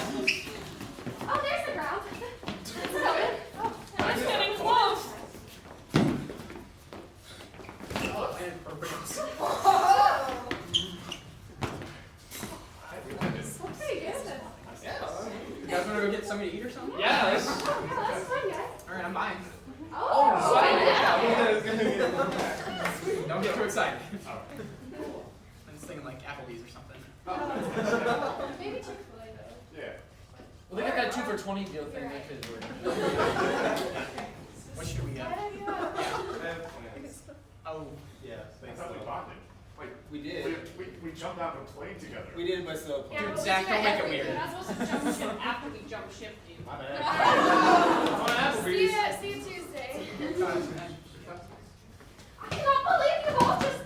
Oh, there's the ground. It's coming. Oh, It's getting close. Oh, and perfect. pretty good. Yeah. You guys want to go get something to eat or something? Yeah, let's. Oh, yeah, that's fun, guys. All right, I'm buying. Oh, Don't get too excited. I'm just thinking like Applebee's or something. Maybe Chick-fil-A though. Yeah. Well, they got that 2 for $20 deal thing. They could work. What should we have? Oh, yeah. I thought we bonded. Wait, We did. we jumped out of a plane together. We did, but still. Yeah, Dude, but Zach, we don't make it we're weird. not supposed to jump ship after we jump ship, dude. My bad. On Applebee's. See you Tuesday. Guys, I cannot believe you all just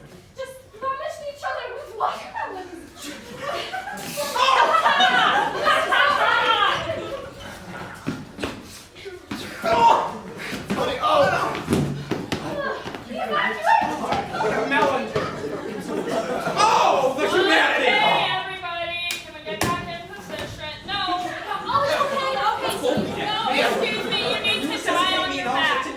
punished each other with watermelons. Honey, oh! The evacuation. Melon. Oh, the humanity! Hey, everybody, can we get back in position? No. Oh, okay. No, excuse me, you need to die on your back. I'm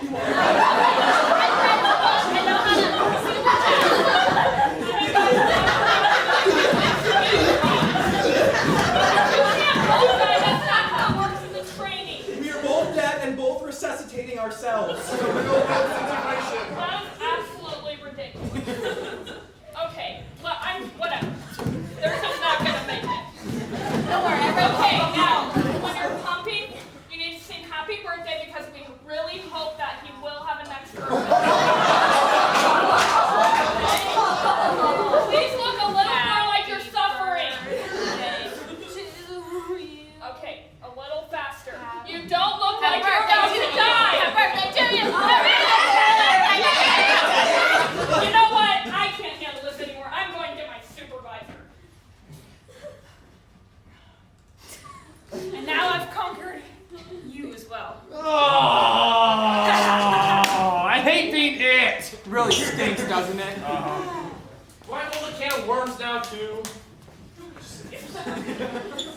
hate being it. It really stinks, doesn't it? Do I hold a can of worms now too?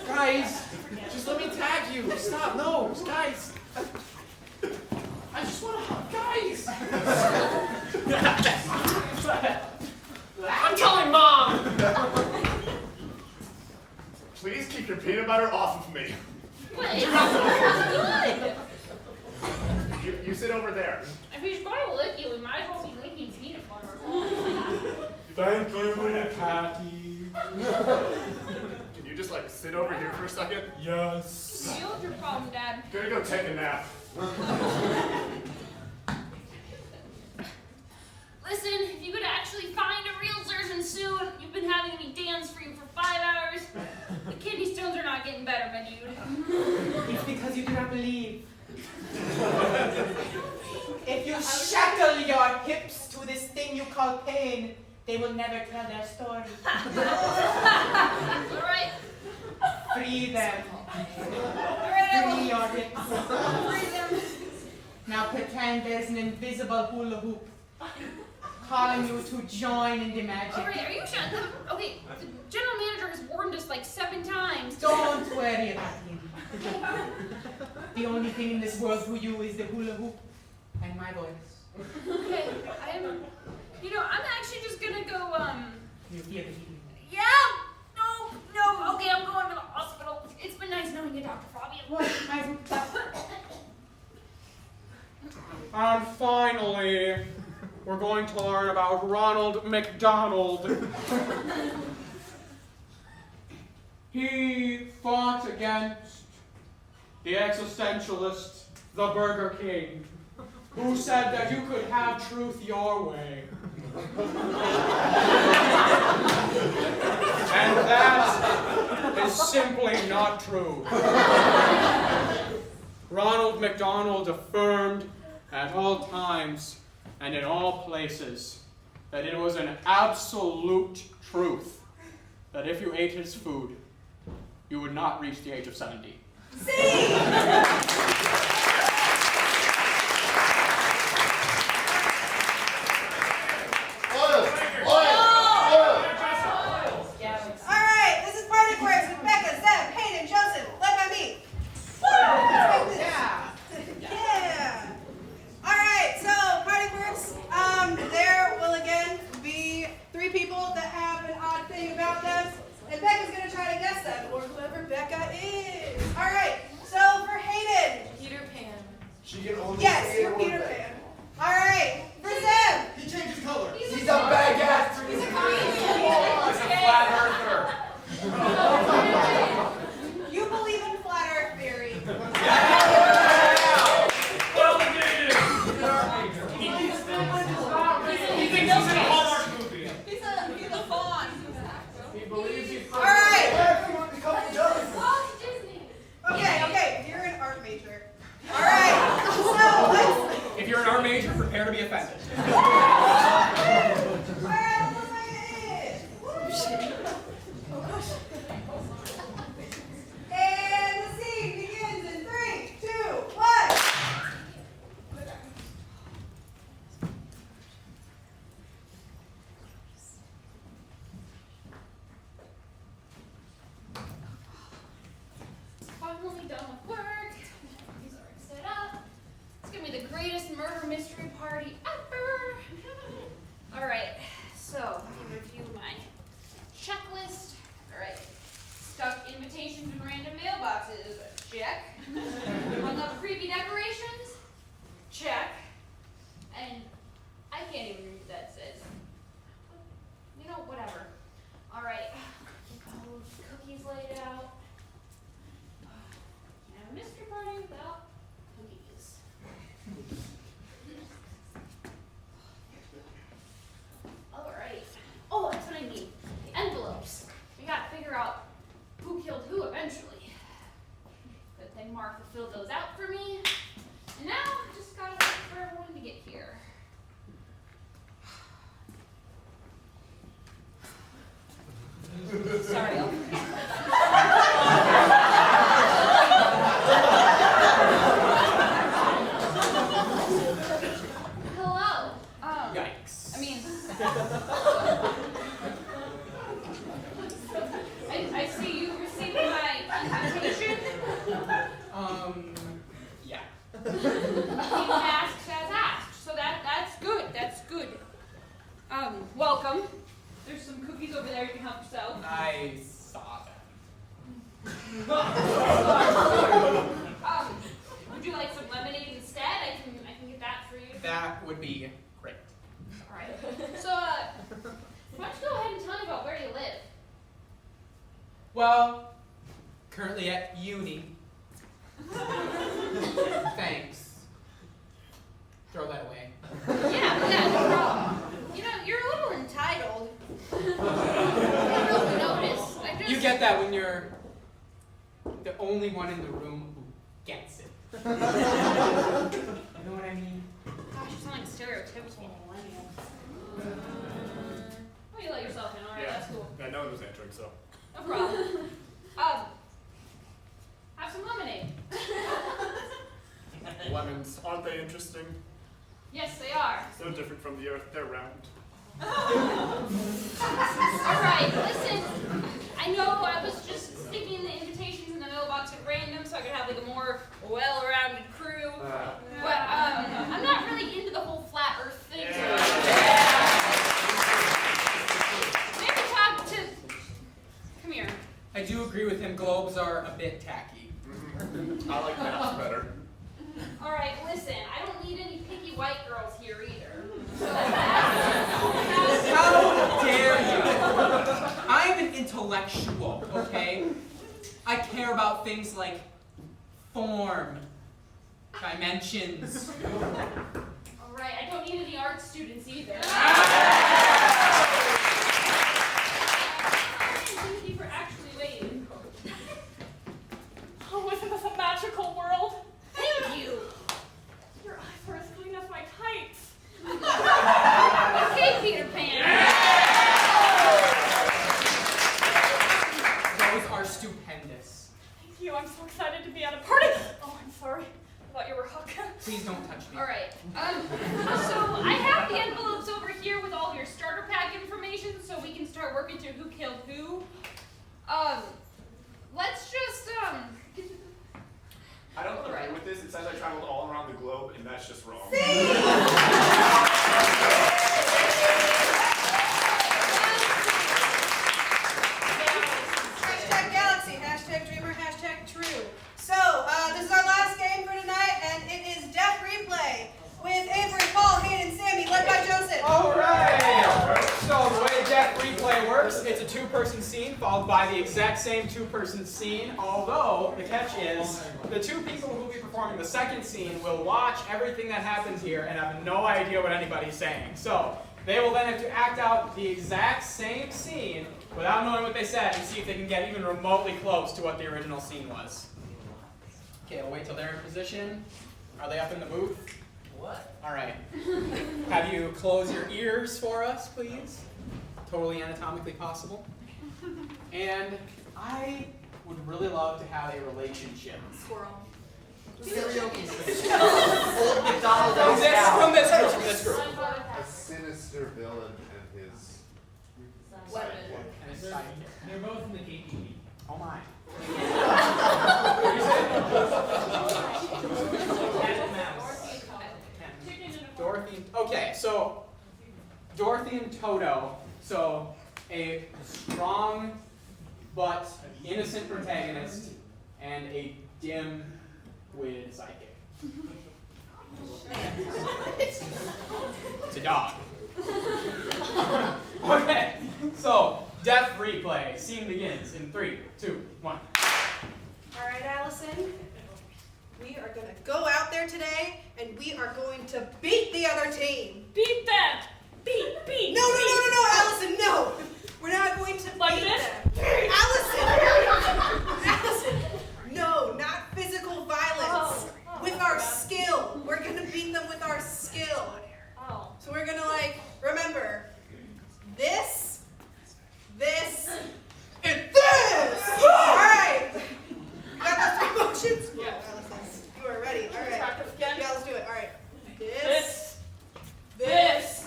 Guys, just let me tag you. Stop, no, guys. I just want to hug, guys. I'm telling Mom. Please keep your peanut butter off of me. What? It's good. You sit over there. If he's gonna lick you, we might as well be licking peanut butter. Thank you, Patty. Can you just like sit over here for a second? Yes. Deal with your problem, Dad. Gonna go take a nap. Listen, if you could actually find a real surgeon soon, you've been having me dance for you for 5 hours. The kidney stones are not getting better, my dude. It's because you do not believe. If you shackle your hips to this thing you call pain, they will never tell their story. Alright. Free them. Alright, I Free will. your hips. Free them. Now pretend there's an invisible hula hoop calling you to join in the magic. Alright, are you sure? Okay, the general manager has warned us like 7 times. Don't worry about him. The only thing in this world for you is the hula hoop and my voice. Okay, I'm actually just gonna go, You hear the healing. yeah! No, okay, I'm going to the hospital. It's been nice knowing you, Dr. Fabian. What? And finally, we're going to learn about Ronald McDonald. He fought against the existentialist, the Burger King, who said that you could have truth your way. And that is simply not true. Ronald McDonald affirmed at all times and in all places that it was an absolute truth that if you ate his food, you would not reach the age of 70. Alright, this is Party Quirks with Becca, Zeb, Hayden, Joseph, led by me. Woo! Yeah. Alright, so Party Quirks, there will again be 3 people that have an odd thing about them, and Becca's gonna try to guess them, or whoever Becca is. Alright, so for Hayden. Peter Pan. She can only Yes, say you're the Peter word Pan. Alright, for Zeb. He changes color. He's a baguette. He's a Flat earther. You believe in flat earth theory. He thinks he's in a Hallmark movie. He's a fawn. He believes he's Alright. Walt Disney. Okay, you're an art major. Alright, so let's. If you're an art major, prepare to be offended. Alright, what's my name? Oh gosh. And the scene begins in 3, 2, 1. Finally done with work. These are set up. It's gonna be the greatest murder mystery party ever. Alright, so let me review my checklist. Alright. Stuck invitations in random mailboxes. Check. Hung up creepy decorations. Check. And I can't even read what that says. Whatever. Alright. Cookies laid out. Can't have a mystery party without cookies. Alright. Oh, that's what I need. Envelopes. We gotta figure out who killed who eventually. Good thing Martha filled those out for me. And now, I just gotta wait for everyone to get here. Sorry, Hello? I see you received my invitation. Yeah. You asked as asked, so that's good. That's good. Welcome. There's some cookies over there. You can help yourself. I saw them. Would you like some lemonade instead? I can get that for you. That would be great. All right. So, why don't you go ahead and tell me about where you live? Well, currently at uni. Thanks. Throw that away. Yeah, no problem. You know, you're a little entitled. I don't really notice. You get that when you're the only one in the room who gets it. You know what I mean? Gosh, you sound like stereotypical millennial. Well, you let yourself in, alright, that's cool. Yeah, no one was answering, so. No problem. Have some lemonade. Lemons, aren't they interesting? Yes, they are. So different from the earth, they're round. Alright, listen. I know I was just sticking the invitations in the mailbox at random so I could have like a more well-rounded crew. But I'm not really into the whole flat earth thing. So maybe talk to... Come here. I do agree with him. Globes are a bit tacky. I like maps better. Alright, listen. I don't need any picky white girls here either. So How dare you? I'm an intellectual, okay? I care about things like form, dimensions. Alright, I don't need any art students either. Thank you for actually waiting. Oh, isn't this a magical world? Thank you. Your eyes are as clean as my tights. Okay, Peter Pan. Those are stupendous. Thank you. I'm so excited to be at a party. Oh, I'm sorry. I thought you were hooked. Please don't touch me. Alright, so I have the envelopes over here with all your starter pack information so we can start working through who killed who. Let's just, I don't agree with this. It says I traveled all around the globe, and that's just wrong. Hashtag Galaxy, hashtag Dreamer, hashtag True. So, this is our last game for tonight, and it is Death Replay with Avery, Paul, Hayden, Sammy, led by Joseph. Alright! So the way Death Replay works, it's a two-person scene followed by the exact same two-person scene, although the catch is the two people who will be performing the second scene will watch everything that happens here and have no idea what anybody's saying. So they will then have to act out the exact same scene without knowing what they said and see if they can get even remotely close to what the original scene was. Okay, we'll wait till they're in position. Are they up in the booth? What? All right. Have you close your ears for us, please? Totally anatomically possible. And I would really love to have a relationship. Squirrel. Karaoke. From this group. A sinister villain and his sidekick. And it's sidekick. They're both in the KTV. Oh my. Cat and mouse. Dorothy. Okay, so Dorothy and Toto. So a strong but innocent protagonist and a dim-witted sidekick. It's a dog. Okay, so Death Replay. Scene begins in 3, 2, 1. All right, Allison. We are going to go out there today, and we are going to beat the other team. Beat them. Beat. No, Allison, no. We're not going to Like beat this? them. Allison. No, not physical violence. With our skill. We're going to beat them with our skill. Oh. So we're going to, remember, this, and this. All right. You got those 3 motions? Yeah. Allison, you are ready. All right. Practice again. Yeah, let's do it. All right. This. And this.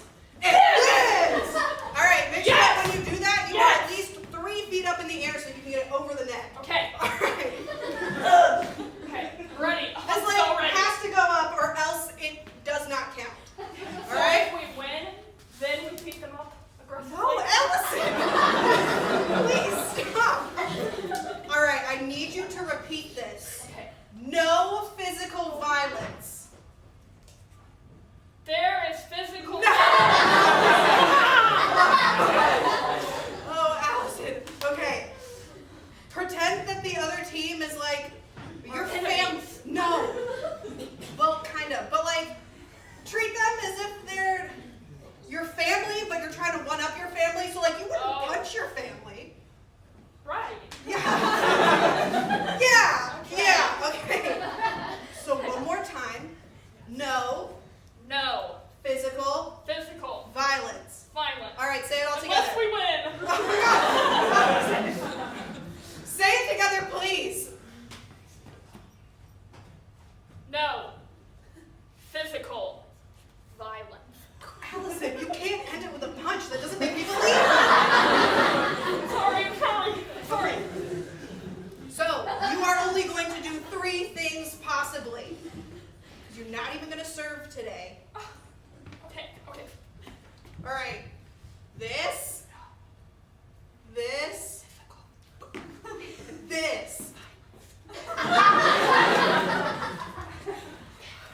Allison, you can't end it with a punch. That doesn't make me believe it. Sorry, I'm sorry. So, you are only going to do 3 things possibly. You're not even going to serve today. Okay. All right. This. This.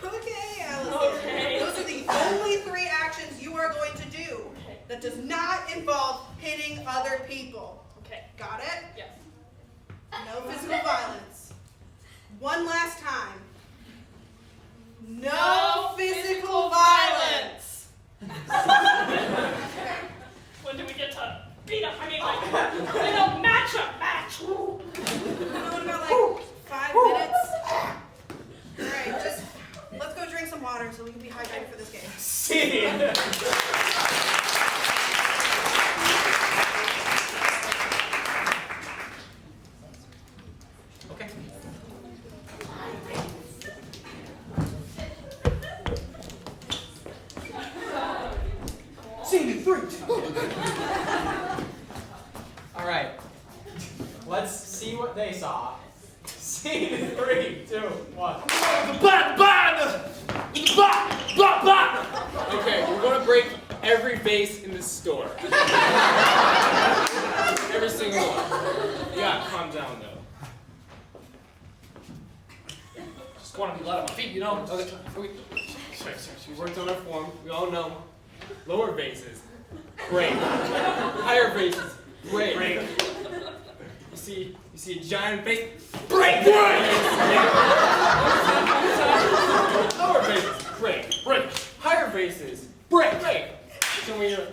Okay, Allison. Okay. Those are the only 3 actions you are going to do. That does not involve hitting other people. Okay. Got it? Yes. No physical violence. One last time. No physical violence. When do we get to beat up? I mean, like, you know, match. Woo. What about like 5 minutes? All right, just let's go drink some water so we can be hydrated for this game. Scene. Okay. Scene in 3, 2. All right. Let's see what they saw. Scene in 3, 2, 1. Okay, we're gonna break every vase in the store. Every single one. You gotta calm down though. Just want to be light on my feet, you know? Okay. We worked on our form. We all know. Lower vases, break. Higher vases, break. You see a giant vase, break. Lower vases, break. Higher vases, break. So when you're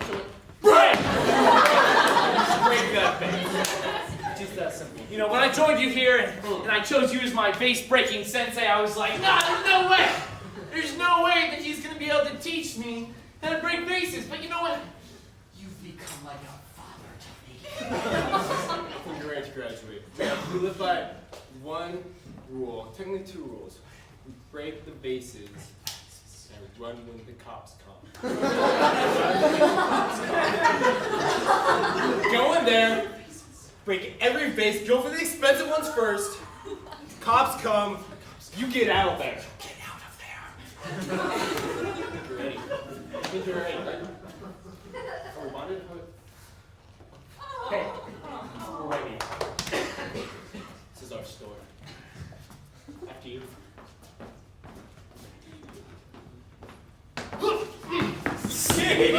break. Just break that vase. Just that simple. You know, when I joined you here and I chose you as my vase-breaking sensei, I was like, nah, there's no way. There's no way that he's going to be able to teach me how to break vases. But you know what? You've become like a father to me. From your age to graduate. We live by one rule, technically 2 rules. We break the vases and we run when the cops come. Go in there, break every vase, go for the expensive ones first. Cops come, you get out of there. Get out of there. You're ready. I think you're ready, right? Are we bonded? Hey, we're ready. This is our store. After you. Scene.